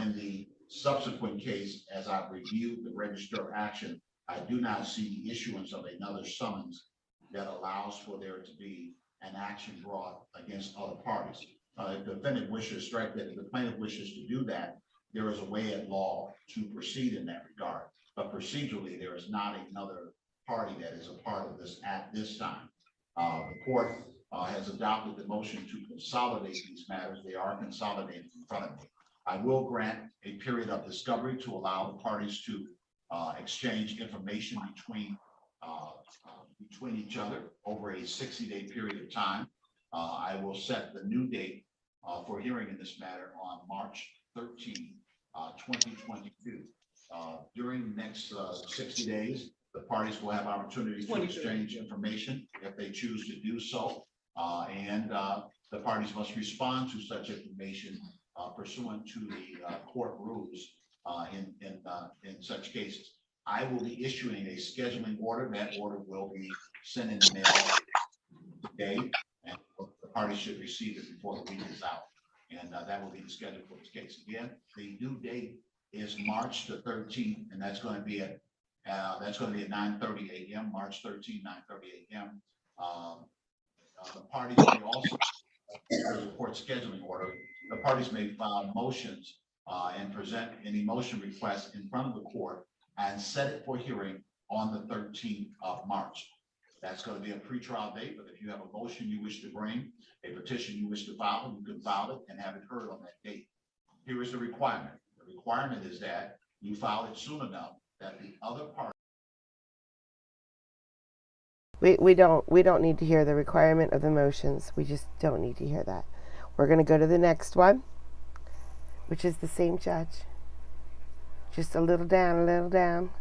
In the subsequent case, as I've reviewed the register of action, I do not see the issuance of another summons that allows for there to be an action brought against other parties. If the defendant wishes, strike that, if the plaintiff wishes to do that, there is a way at law to proceed in that regard. But procedurally, there is not another party that is a part of this at this time. The court has adopted the motion to consolidate these matters. They are consolidated in front of me. I will grant a period of discovery to allow the parties to exchange information between each other over a 60-day period of time. I will set the new date for hearing in this matter on March 13, 2022. During the next 60 days, the parties will have opportunity to exchange information if they choose to do so. And the parties must respond to such information pursuant to the court rules in such cases. I will be issuing a scheduling order. That order will be sent in the mail today, and the parties should receive it before the week is out. And that will be the schedule for this case. Again, the due date is March the 13th, and that's going to be at 9:30 a.m. March 13, 9:30 a.m. The parties may also, the court scheduling order, the parties may file motions and present any motion requests in front of the court and set it for hearing on the 13th of March. That's going to be a pretrial date, but if you have a motion you wish to bring, a petition you wish to file, you can file it and have it heard on that date. Here is the requirement. The requirement is that you file it soon enough that the other party We don't need to hear the requirement of the motions. We just don't need to hear that. We're going to go to the next one, which is the same judge. Just a little down, a little down.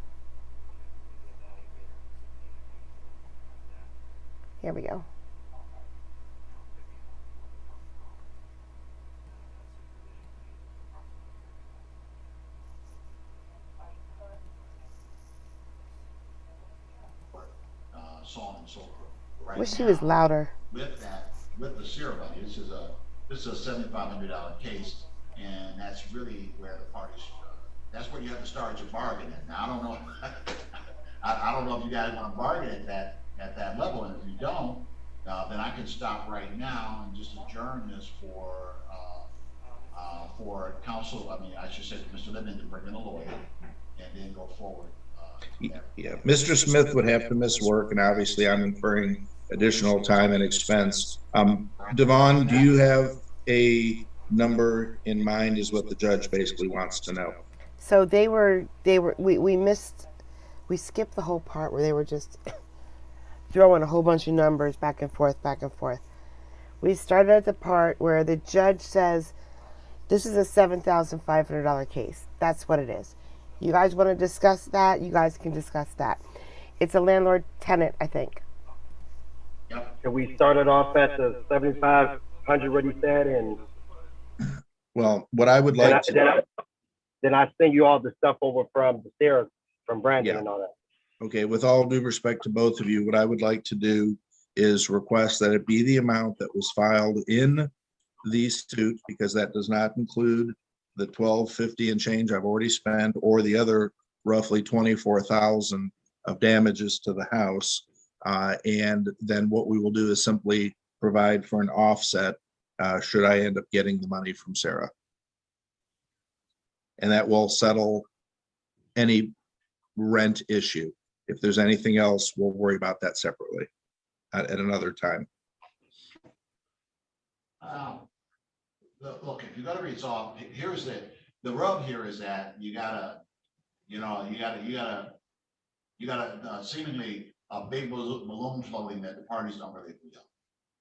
Here we go. So on and so forth. Right Wish she was now, louder. with that, with the Sierra money, this is a $7,500 case, and that's really where the parties, that's where you have to start your bargain at. Now, I don't know, I don't know if you guys want to bargain at that level, and if you don't, then I can stop right now and just adjourn this for counsel, I should say for Mr. Linden to bring in a lawyer, and then go forward. Yeah, Mr. Smith would have to miss work, and obviously I'm incurring additional time and expense. Devon, do you have a number in mind is what the judge basically wants to know? So we skipped the whole part where they were just throwing a whole bunch of numbers back and forth, back and forth. We started at the part where the judge says, this is a $7,500 case. That's what it is. You guys want to discuss that? You guys can discuss that. It's a landlord-tenant, I think. So we started off at the 7,500, what he said, and Well, what I would like then I send you all the stuff over from the Sarah, from Brandon and all that. Okay, with all due respect to both of you, what I would like to do is request that it be the amount that was filed in the suit, because that does not include the $1,250 and change I've already spent, or the other roughly $24,000 of damages to the house. And then what we will do is simply provide for an offset should I end up getting the money from Sarah. And that will settle any rent issue. If there's anything else, we'll worry about that separately at another time. Look, if you got to resolve, here's the rub here is that you gotta seemingly a big balloon floating that the parties don't really feel.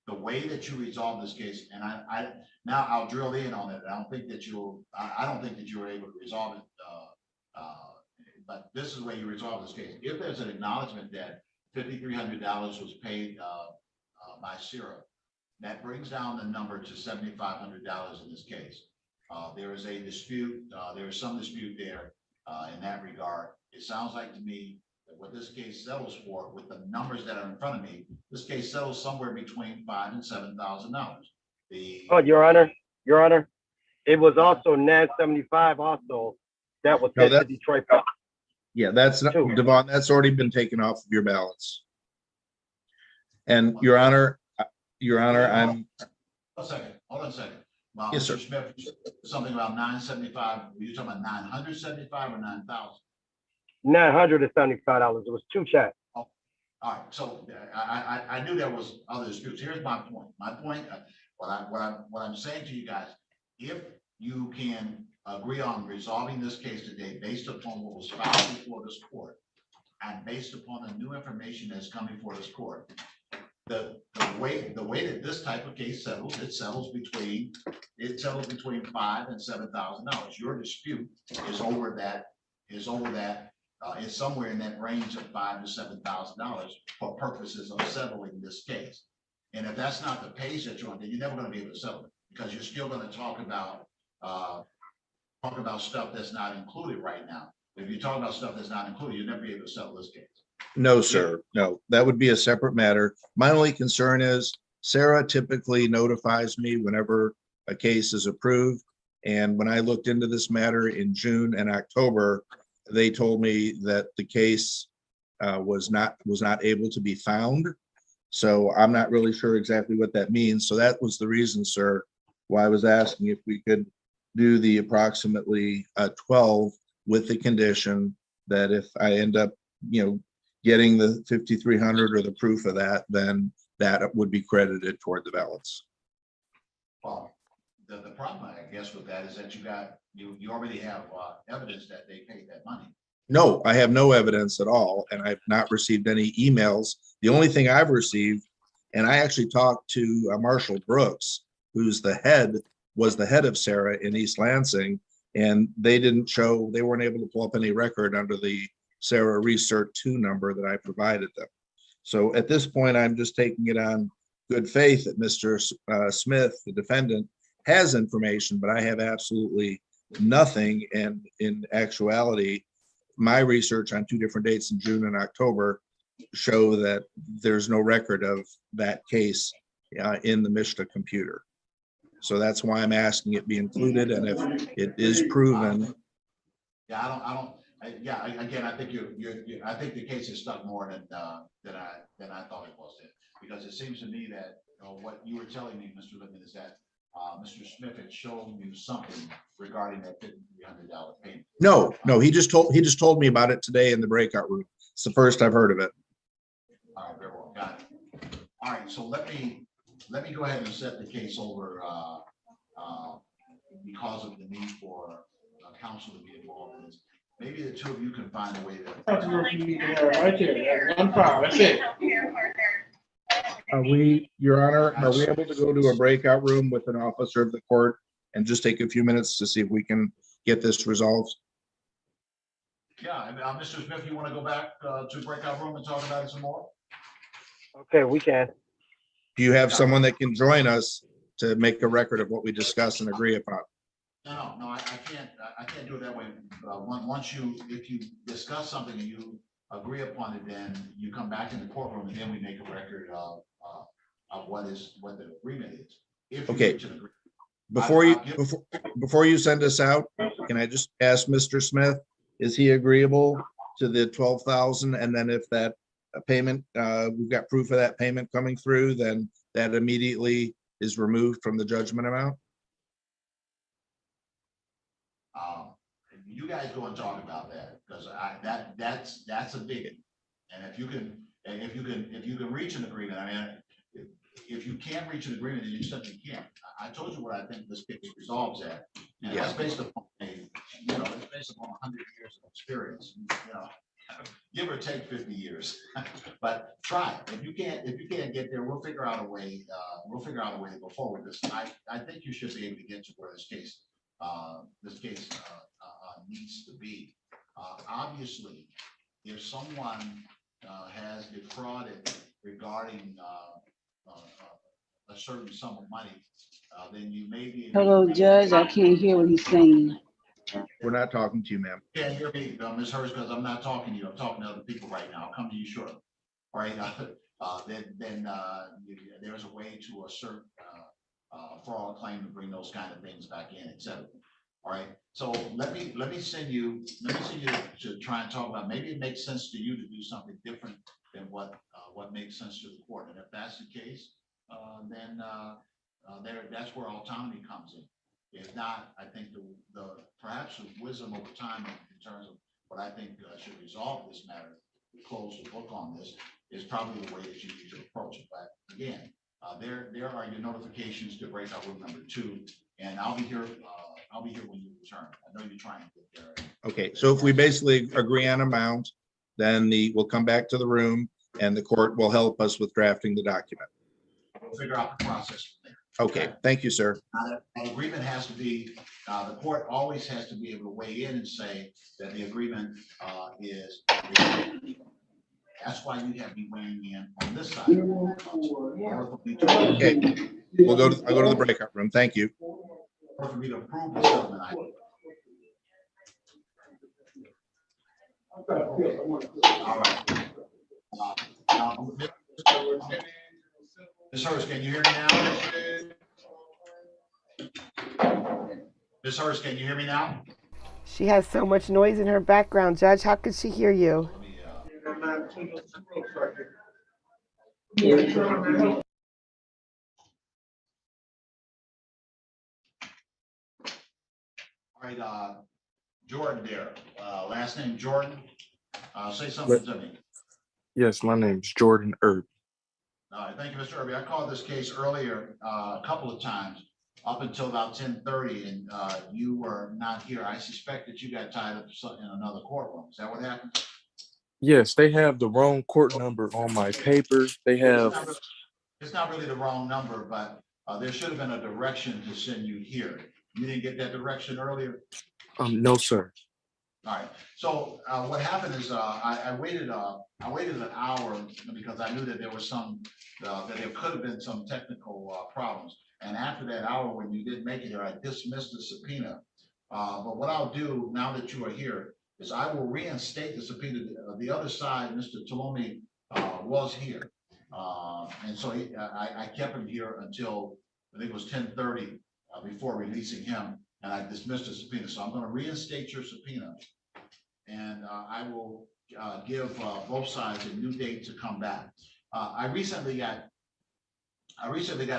The way that you resolve this case, and now I'll drill in on it. I don't think that you were able to resolve it. But this is the way you resolve this case. If there's an acknowledgement that $5,300 was paid by Sarah, that brings down the number to $7,500 in this case. There is a dispute. There is some dispute there in that regard. It sounds like to me that what this case settles for, with the numbers that are in front of me, this case settles somewhere between $5,000 and $7,000. Oh, Your Honor, it was also NAS 75 also that was sent to Detroit. Yeah, that's not, Devon, that's already been taken off of your balance. And Your Honor, I'm. Hold on a second. Yes, sir. Mr. Smith, something about 975. Were you talking about 975 or 9,000? $975. It was two checks. Oh, all right. So I knew there was other disputes. Here's my point. What I'm saying to you guys, if you can agree on resolving this case today based upon what was filed before this court and based upon the new information that's coming before this court, the way that this type of case settles, it settles between $5,000 and $7,000. Your dispute is somewhere in that range of $5,000 to $7,000 for purposes of settling this case. And if that's not the pace that you're on, then you're never going to be able to settle it, because you're still going to talk about stuff that's not included right now. If you talk about stuff that's not included, you'll never be able to settle this case. No, sir. No, that would be a separate matter. My only concern is Sarah typically notifies me whenever a case is approved. And when I looked into this matter in June and October, they told me that the case was not able to be found. So I'm not really sure exactly what that means. So that was the reason, sir, why I was asking if we could do the approximately 12 with the condition that if I end up, getting the 5,300 or the proof of that, then that would be credited toward the balance. Well, the problem, I guess, with that is that you already have evidence that they paid that money. No, I have no evidence at all, and I've not received any emails The only thing I've received, and I actually talked to Marshall Brooks, who's was the head of Sarah in East Lansing, and they weren't able to pull up any record under the Sarah Recert 2 number that I provided them. So at this point, I'm just taking it on good faith that Mr. Smith, the defendant, has information, but I have absolutely nothing. And in actuality, my research on 2 different dates in June and October show that there's no record of that case in the Mishta computer. So that's why I'm asking it be included, and if it is proven. Yeah, again, I think I think the case is stuck more than I thought it was, because it seems to me that what you were telling me, Mr. Lippman, is that Mr. Smith had shown you something regarding that $5,300 payment. No, he just told me about it today in the breakout room. It's the first I've heard of it. All right, very well, got it. All right, so let me go ahead and set the case over because of the need for counsel to be involved in this. Maybe the 2 of you can find a way to. Right there, one file, that's it. Your Honor, are we able to go to a breakout room with an officer of the court and just take a few minutes to see if we can get this resolved? Yeah, and Mr. Smith, you want to go back to breakout room and talk about it some more? Okay, we can. Do you have someone that can join us to make a record of what we discuss and agree upon? No, I can't do it that way. If you discuss something and you agree upon it, then you come back in the courtroom and then we make a record of what the agreement is. If you Okay. reach an agreement. Before you send us out, can I just ask Mr. Smith, is he agreeable to the 12,000? And then if that payment, we've got proof of that payment coming through, then that immediately is removed from the judgment amount? You guys go and talk about that, because that's a big, and if you can reach an agreement, I mean, if you can't reach an agreement, then you simply can't. I told you what I think this case resolves at, and that's based upon it's based upon 100 years of experience, give or take 50 years. But try. If you can't get there, we'll figure out a way. To go forward. I think you should be able to get to where this case needs to be. Obviously, if someone has defrauded regarding a certain sum of money, then you may be. Hello, Judge. I can't hear what he's saying. We're not talking to you, ma'am. Can't hear me, Ms. Hurst, because I'm not talking to you. I'm talking to other people right now. I'll come to you shortly. All right. Then there's a way to assert fraud claim to bring those kind of things back in, etc. All right. So let me send you to try and talk about. Maybe it makes sense to you to do something different than what makes sense to the court. And if that's the case, then that's where autonomy comes in. If not, I think the perhaps the wisdom over time in terms of what I think should resolve this matter, close the book on this, is probably the way that you need to approach it. But again, there are your notifications to breakout room number 2, and I'll be here. I'll be here when you return. I know you're trying to get there. Okay, so if we basically agree on amount, then we'll come back to the room and the court will help us with drafting the document. We'll figure out the process from there. Okay, thank you, sir. An agreement has to be, the court always has to be able to weigh in and say that the agreement is. That's why you have me weighing in on this side. Okay, I'll go to the breakout room. Thank you. For me to approve the settlement. All right. Ms. Hurst, can you hear me now? Ms. Hurst, can you hear me now? She has so much noise in her background, Judge. How could she hear you? All right, Jordan there, last name Jordan, say something to me. Yes, my name's Jordan Erb. All right, thank you, Mr. Irby. I called this case earlier a couple of times up until about 10:30, and you were not here. I suspect that you got tied up in another courtroom. Is that what happened? Yes, they have the wrong court number on my paper. They have, It's not really the wrong number, but there should have been a direction to send you here. You didn't get that direction earlier? no, sir. All right, so what happened is I waited an hour because I knew that there was that there could have been some technical problems. And after that hour, when you didn't make it here, I dismissed the subpoena. But what I'll do now that you are here is I will reinstate the subpoena. The other side, Mr. Talomi was here. And so I kept him here until I think it was 10:30 before releasing him, and I dismissed the subpoena. So I'm going to reinstate your subpoena, and I will give both sides a new date to come back. I recently got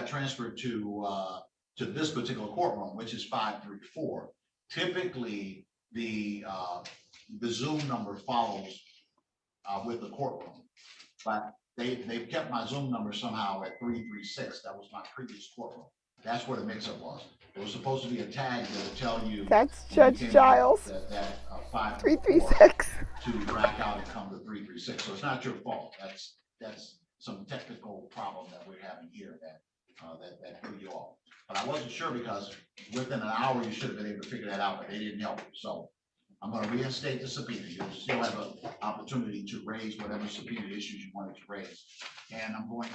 transferred to this particular courtroom, which is 534. Typically, the Zoom number follows with the courtroom, but they've kept my Zoom number somehow at 336. That was my previous courtroom. That's where the mix-up was. There was supposed to be a tag that would tell you. That's Judge Giles. That 336. to back out and come to 336. So it's not your fault. That's some technical problem that we're having here that threw you off. But I wasn't sure because within an hour you should have been able to figure that out, but they didn't help you. So I'm going to reinstate the subpoena. You'll still have an opportunity to raise whatever subpoena issues you wanted to raise. And I'm going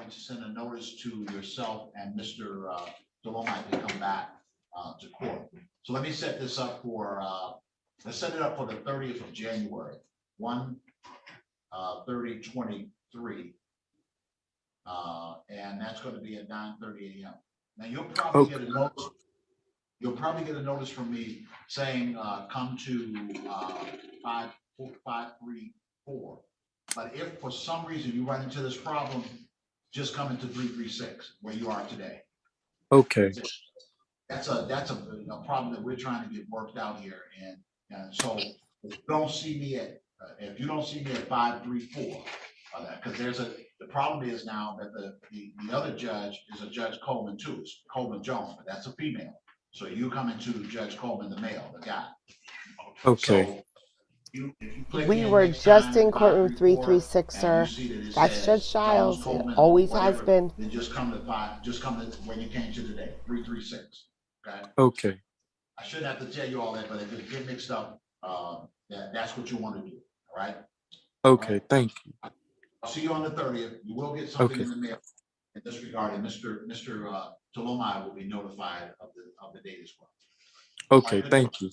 to send a notice to yourself and Mr. Delomite to come back to court. So let me set this up for, let's set it up for the 30th of January, 1/30/23. And that's going to be at 9:30 a.m. Now you'll probably get a notice. You'll probably get a notice from me saying, come to 534. But if for some reason you run into this problem, just come into 336 where you are today. Okay. That's a problem that we're trying to get worked out here. And so if you don't see me at 534, because the problem is now that the other judge is a Judge Coleman too. It's Coleman Jones, but that's a female. So you come into Judge Coleman, the male, the guy. Okay. So if you click We in were next just time, in courtroom 534, 336, sir. and you see that it That's says Judge Giles. Jones, Coleman, It always whatever, has been. Then just come to when you came to today, 336. Okay. Okay. I shouldn't have to tell you all that, but if it get mixed up, that's what you want to do. All right. Okay. Thank you. I'll see you on the 30th. You will get something Okay. in the mail in this regard, and Mr. Tolomai will be notified of the date as well. Okay. Thank you.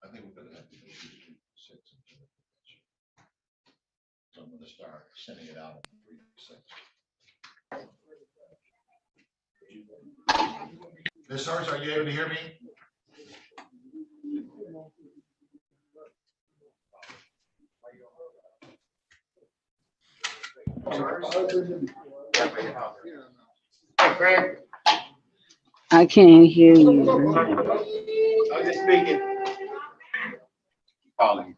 I think we're gonna have to do 6. So I'm gonna start sending it out in 3 6. Ms. Sars, are you able to hear me? I can't hear you. I'm just speaking. Calling.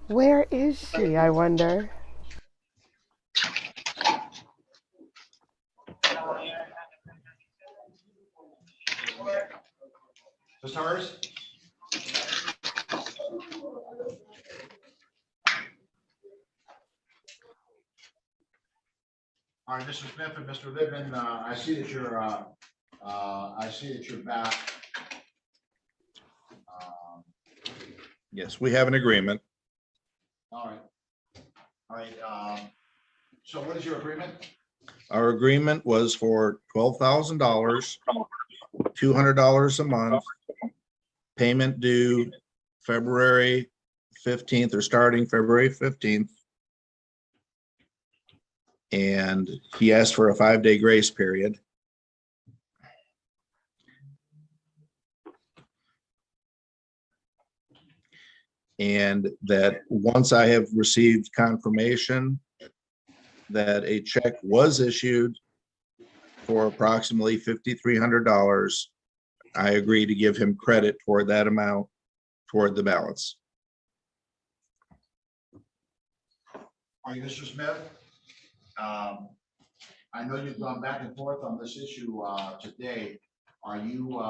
Where is she, I wonder? Ms. Hers? All right, Mr. Smith and Mr. Lippman, I see that you're back. Yes, we have an agreement. All right. So what is your agreement? Our agreement was for $12,000, $200 a month, payment due February 15th or starting February 15th. And he asked for a 5-day grace period. And that once I have received confirmation that a check was issued for approximately $5,300, I agree to give him credit toward that amount toward the balance. Are you, Mr. Smith? I know you've gone back and forth on this issue today. Are you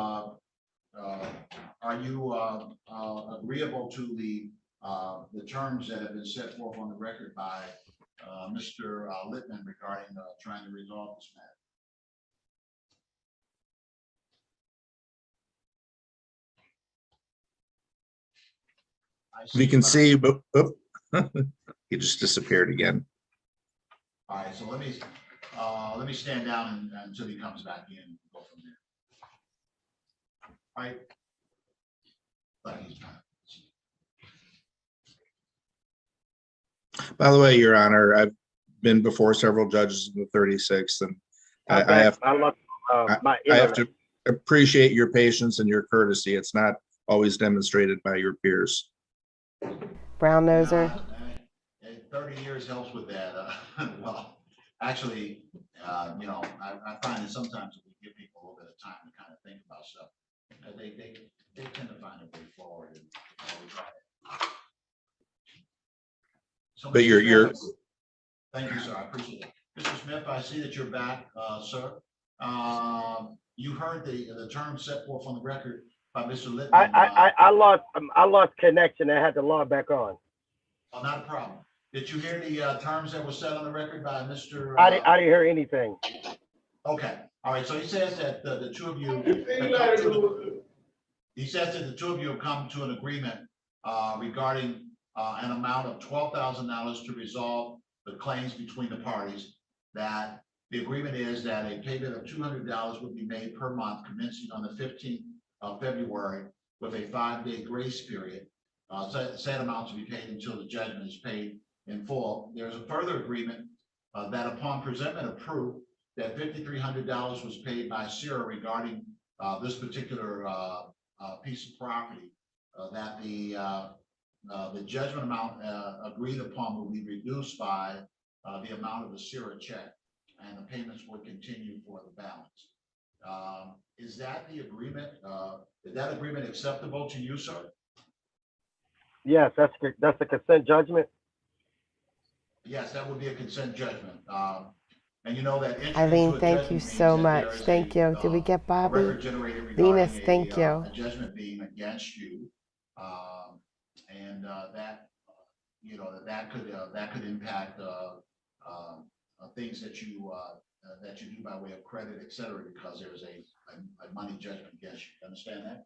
agreeable to the terms that have been set forth on the record by Mr. Littman regarding trying to resolve this matter? You can see, but he just disappeared again. All right, so let me stand down until he comes back in and go from there. All right. But he's not. By the way, Your Honor, I've been before several judges in the 36th, and I have to appreciate your patience and your courtesy. It's not always demonstrated by your peers. Brown noser. 30 years helps with that. Well, actually, I find that sometimes we give people a little bit of time to kind of think about stuff. They tend to find a way forward. And, so But you're thank you, sir. I appreciate it. Mr. Smith, I see that you're back, sir. You heard the term set forth on the record by Mr. Littman. I lost connection. I had to log back on. Oh, not a problem. Did you hear the terms that were set on the record by Mr.? I didn't hear anything. Okay. All right. So he says that the two of you. He says that the two of you have come to an agreement regarding an amount of $12,000 to resolve the claims between the parties. That the agreement is that a payment of $200 would be made per month commencing on the 15th of February with a 5-day grace period. Said amount to be paid until the judgment is paid in full. There's a further agreement that upon presentment of proof that $5,300 was paid by Sarah regarding this particular piece of property, that the judgment amount agreed upon will be reduced by the amount of the Sarah check, and the payments would continue for the balance. Is that the agreement? Is that agreement acceptable to you, sir? Yes, that's the consent judgment. Yes, that would be a consent judgment. And you know that. Eileen, thank you so much. Thank you. Did we get Bobby? Venus, thank you. A judgment being against you, and that that could impact things that you do by way of credit, et cetera, because there's a money judgment against you. Understand that?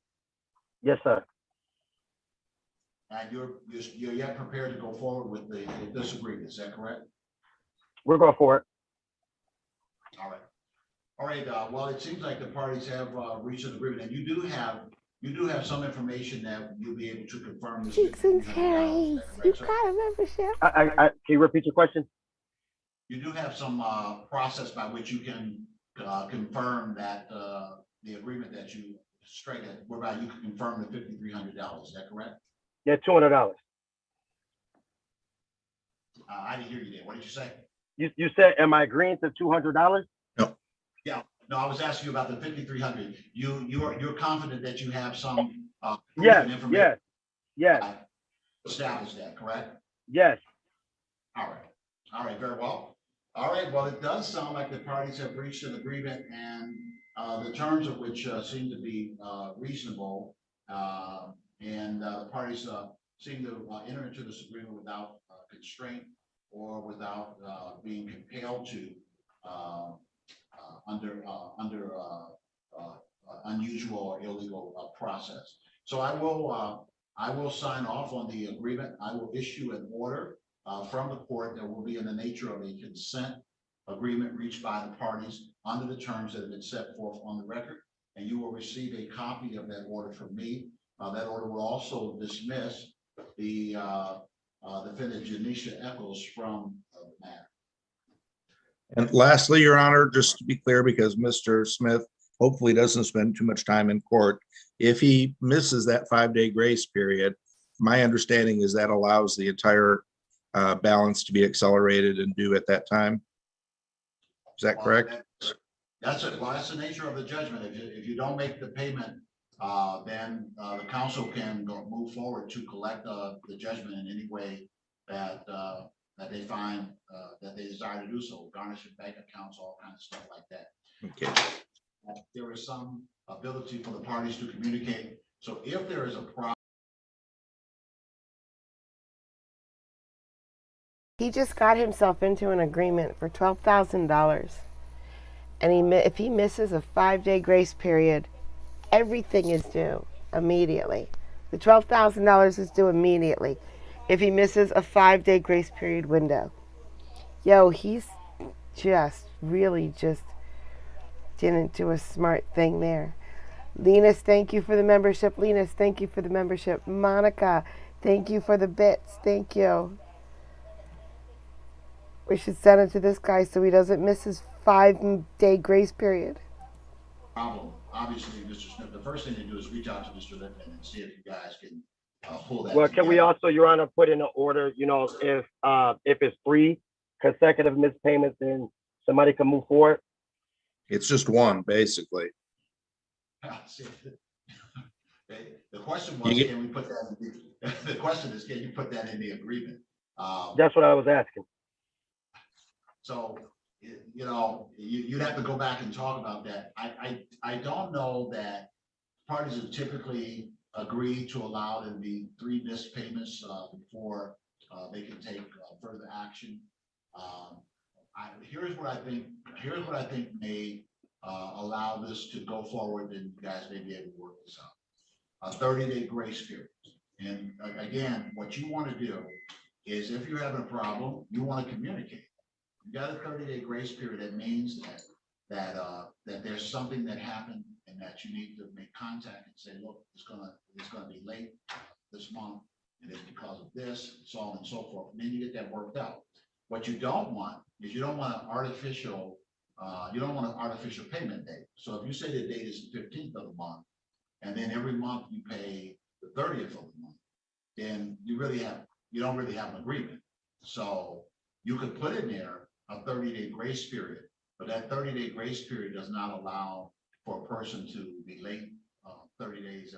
Yes, sir. And you're yet prepared to go forward with this agreement. Is that correct? We're going for it. All right. All right. Well, it seems like the parties have reached an agreement, and you do have some information that you'll be able to confirm. Cheeks and cherries. You got a membership. Can you repeat your question? You do have some process by which you can confirm that the agreement that you straight at, whereby you can confirm the $5,300. Is that correct? Yeah, $200. I didn't hear you there. What did you say? You said, am I agreeing to $200? No. Yeah. No, I was asking you about the $5,300. You're confident that you have some Yes. information. Yes. Establish that, correct? Yes. All right. All right. Very well. All right. Well, it does sound like the parties have reached an agreement, and the terms of which seem to be reasonable. And the parties seem to enter into this agreement without constraint or without being compelled to under unusual or illegal process. So I will sign off on the agreement. I will issue an order from the court that will be in the nature of a consent agreement reached by the parties under the terms that have been set forth on the record, and you will receive a copy of that order from me. That order will also dismiss the defendant Janisha Eccles from the matter. And lastly, Your Honor, just to be clear, because Mr. Smith hopefully doesn't spend too much time in court, if he misses that 5-day grace period, my understanding is that allows the entire balance to be accelerated and due at that time. Is that correct? That's it. Well, that's the nature of the judgment. If you don't make the payment, then the council can move forward to collect the judgment in any way that that they find that they desire to do so, garnish your bank accounts, all kinds of stuff like that. Okay. There is some ability for the parties to communicate. So if there is a problem, He just got himself into an agreement for $12,000. And if he misses a 5-day grace period, everything is due immediately. The $12,000 is due immediately if he misses a 5-day grace period window. Yo, he's just really just didn't do a smart thing there. Linus, thank you for the membership. Linus, thank you for the membership. Monica, thank you for the bits. Thank you. We should send it to this guy so he doesn't miss his 5-day grace period. problem, obviously, Mr. Smith, the first thing to do is reach out to Mr. Lippman and see if you guys can pull that Well, together. can we also, Your Honor, put in an order, you know, if it's 3 consecutive missed payments, then somebody can move forward? It's just one, basically. The question was, You can we put that in the question is, can you put that in the agreement? That's what I was asking. So, you know, you'd have to go back and talk about that. I don't know that parties have typically agreed to allow there to be 3 missed payments before they can take further action. Here's what I think may allow this to go forward, and you guys may be able to work this out. A 30-day grace period. And again, what you want to do is, if you're having a problem, you want to communicate. You got a 30-day grace period. That means that there's something that happened and that you need to make contact and say, look, it's gonna be late this month, and it's because of this, so on and so forth. And then you get that worked out. What you don't want is you don't want an artificial payment date. So if you say the date is the 15th of the month, and then every month you pay the 30th of the month, then you don't really have an agreement. So you could put in there a 30-day grace period, but that 30-day grace period does not allow for a person to be late 30 days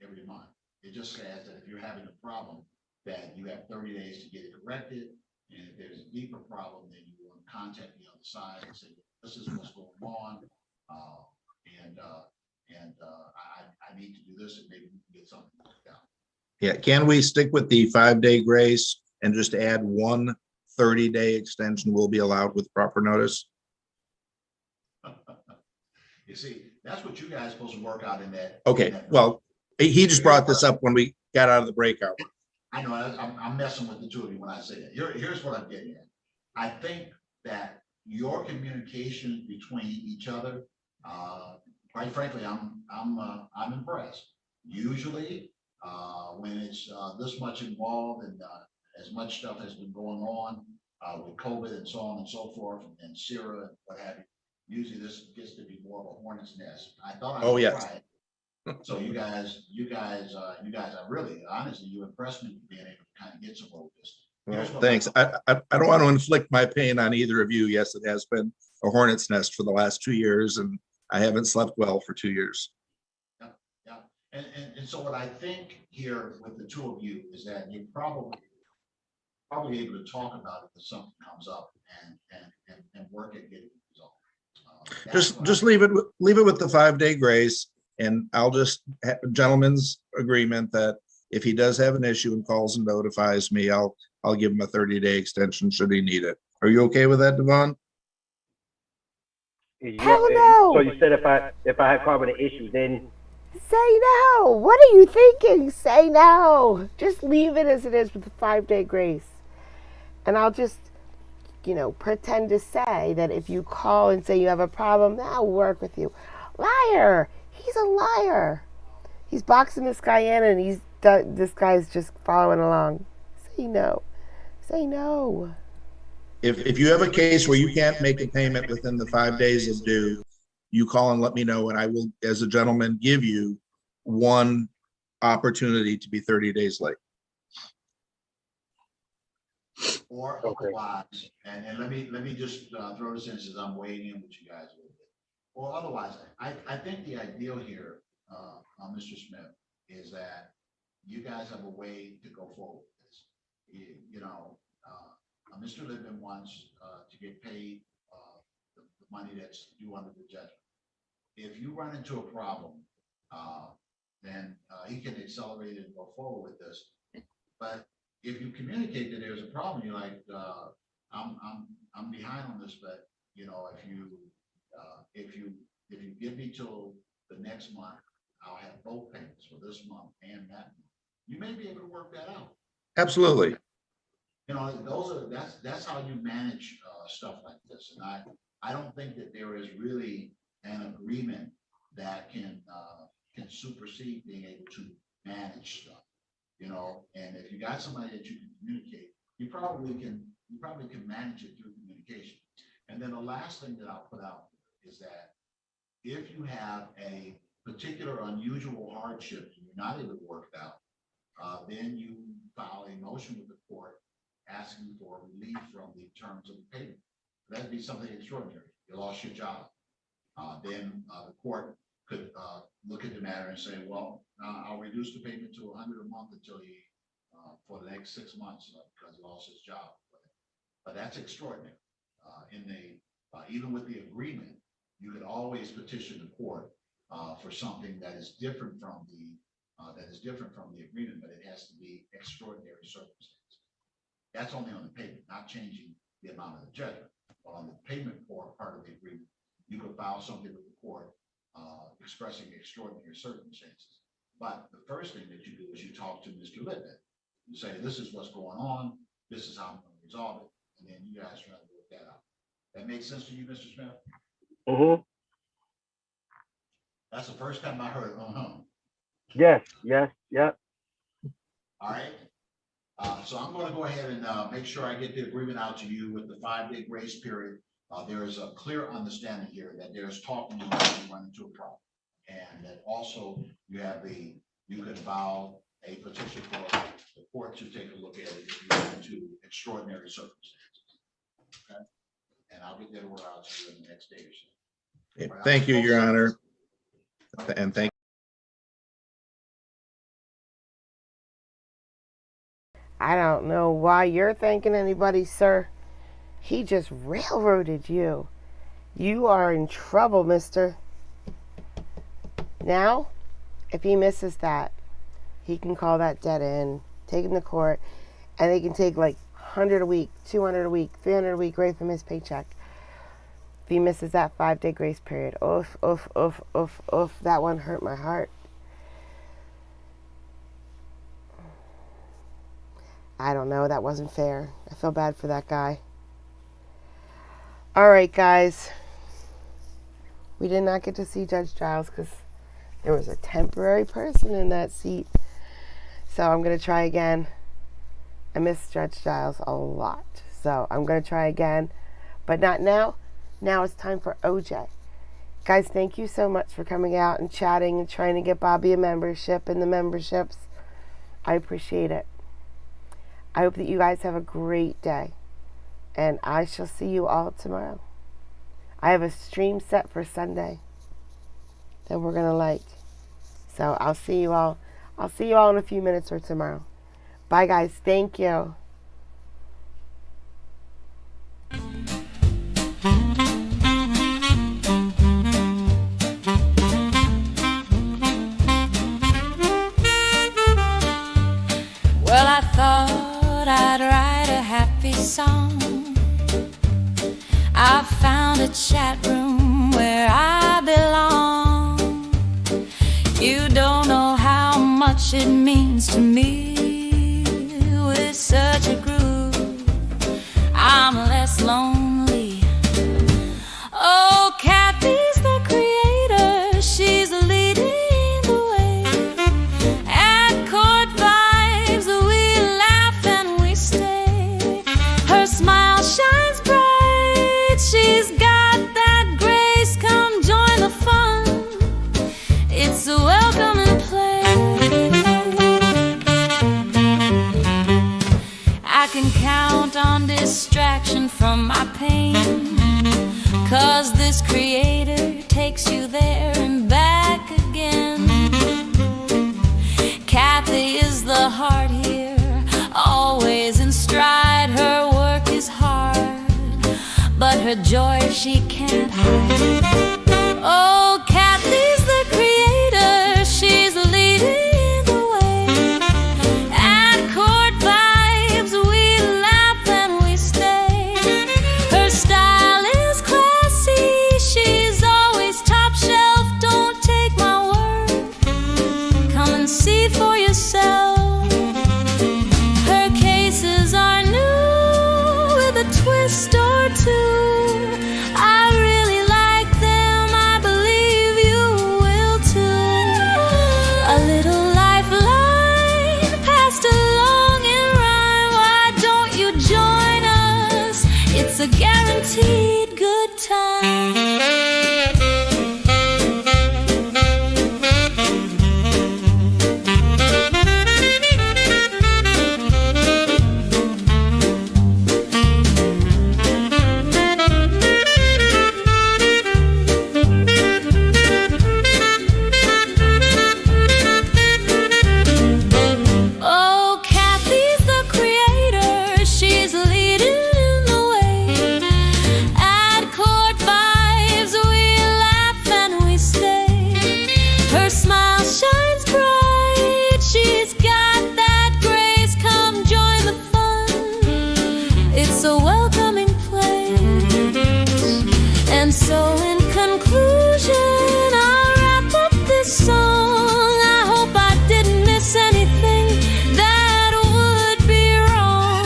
every month. It just says that if you're having a problem, that you have 30 days to get it corrected. And if there's a deeper problem, then you want to contact the other side and say, this is what's going on. I need to do this, and maybe we can get something worked out. Yeah, can we stick with the 5-day grace and just add 1 30-day extension will be allowed with proper notice? You see, that's what you guys are supposed to work out in that. Okay, well, he just brought this up when we got out of the breakout. I know, I'm messing with the two of you when I say that. Here's what I'm getting at. I think that your communication between each other, quite frankly, I'm impressed. Usually, when it's this much involved and as much stuff has been going on with COVID and so on and so forth, and SIRA and what have you, usually this gets to be more of a hornet's nest. I thought I was right. So you guys are really, honestly, you impressed me with being able to kind of get some of this. Well, thanks. I don't want to inflict my pain on either of you. Yes, it has been a hornet's nest for the last 2 years, and I haven't slept well for 2 years. Yeah. And so what I think here with the two of you is that you're probably able to talk about it if something comes up and work at getting it resolved. Just leave it with the 5-day grace, and I'll just have a gentleman's agreement that if he does have an issue and calls and notifies me, I'll give him a 30-day extension should he need it. Are you okay with that, Devon? Hell no. So you said if I have caught with an issue, then say no. What are you thinking? Say no. Just leave it as it is with the 5-day grace. And I'll just, pretend to say that if you call and say you have a problem, I'll work with you. Liar. He's a liar. He's boxing this guy in, and this guy's just following along. Say no. Say no. If you have a case where you can't make a payment within the 5 days of due, you call and let me know, and I will, as a gentleman, give you 1 opportunity to be 30 days late. Or otherwise, and let me just throw this in since I'm weighing in with you guys a little bit. Or otherwise, I think the ideal here, Mr. Smith, is that you guys have a way to go forward with this. You know, Mr. Lippman wants to get paid the money that's due under the judgment. If you run into a problem, then he can accelerate it and go forward with this. But if you communicate that there's a problem, you're like, I'm behind on this, but you know, if you give me till the next month, I'll have both payments for this month and that month. You may be able to work that out. Absolutely. You know, that's how you manage stuff like this. And I don't think that there is really an agreement that can supersede being able to manage stuff. You know, and if you got somebody that you can communicate, you probably can manage it through communication. And then the last thing that I'll put out is that if you have a particular unusual hardship and you're not able to work it out, then you file a motion with the court asking for relief from the terms of the payment. That'd be something extraordinary. You lost your job. Then the court could look at the matter and say, well, I'll reduce the payment to $100 a month until he, for the next 6 months because he lost his job. But that's extraordinary. Even with the agreement, you could always petition the court for something that is different from the agreement, but it has to be extraordinary circumstances. That's only on the payment, not changing the amount of the judgment. But on the payment part of the agreement, you could file something with the court expressing extraordinary circumstances. But the first thing that you do is you talk to Mr. Lippman. You say, this is what's going on. This is how I'm going to resolve it. And then you guys try to work that out. That makes sense to you, Mr. Smith? Mm-hmm. That's the first time I heard, Yes, yep. All right. So I'm going to go ahead and make sure I get the agreement out to you with the 5-day grace period. There is a clear understanding here that there's talking about you run into a problem. And that also you can file a petition for the court to take a look at it if you run into extraordinary circumstances. Okay. And I'll get that order out to you in the next day or so. Okay. Thank you, Your Honor. And thank I don't know why you're thanking anybody, sir. He just railroaded you. You are in trouble, mister. Now, if he misses that, he can call that debt in, take him to court, and they can take like 100 a week, 200 a week, 300 a week right from his paycheck. If he misses that 5-day grace period, oof, that one hurt my heart. I don't know, that wasn't fair. I feel bad for that guy. All right, guys. We did not get to see Judge Giles because there was a temporary person in that seat. So I'm going to try again. I miss Judge Giles a lot. So I'm going to try again. But not now. Now it's time for OJ. Guys, thank you so much for coming out and chatting and trying to get Bobby a membership and the memberships. I appreciate it. I hope that you guys have a great day. And I shall see you all tomorrow. I have a stream set for Sunday that we're going to like. So I'll see you all. I'll see you all in a few minutes or tomorrow. Bye, guys. Thank you. Well, I thought I'd write a happy song. I found a chat room where I belong. You don't know how much it means to me. With such a groove, I'm less lonely. Oh, Kathy's the creator, she's leading the way. At court vibes, we laugh and we stay. Her smile shines bright, she's got that grace. Come join the fun, it's a welcome and play. her joy she can't hide. Oh, Kathy's the creator, she's leading the way. At court vibes, we laugh and we stay. Her style is classy, she's always top shelf. Don't take my word, come and see for yourself. Her cases are new with a twist or two. I really like them, I believe you will too. A little lifeline passed along in rhyme. Why don't you join us? It's a guaranteed good time. Oh, Kathy's the creator, she's leading the way. At court vibes, we laugh and we stay. Her smile shines bright, she's got that grace. Come join the fun, it's a welcoming place. And so in conclusion, I'll wrap up this song. I hope I didn't miss anything that would be wrong.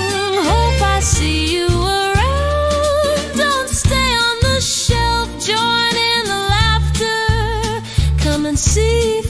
Hope I see you around. Don't stay on the shelf, join in the laughter. Come and see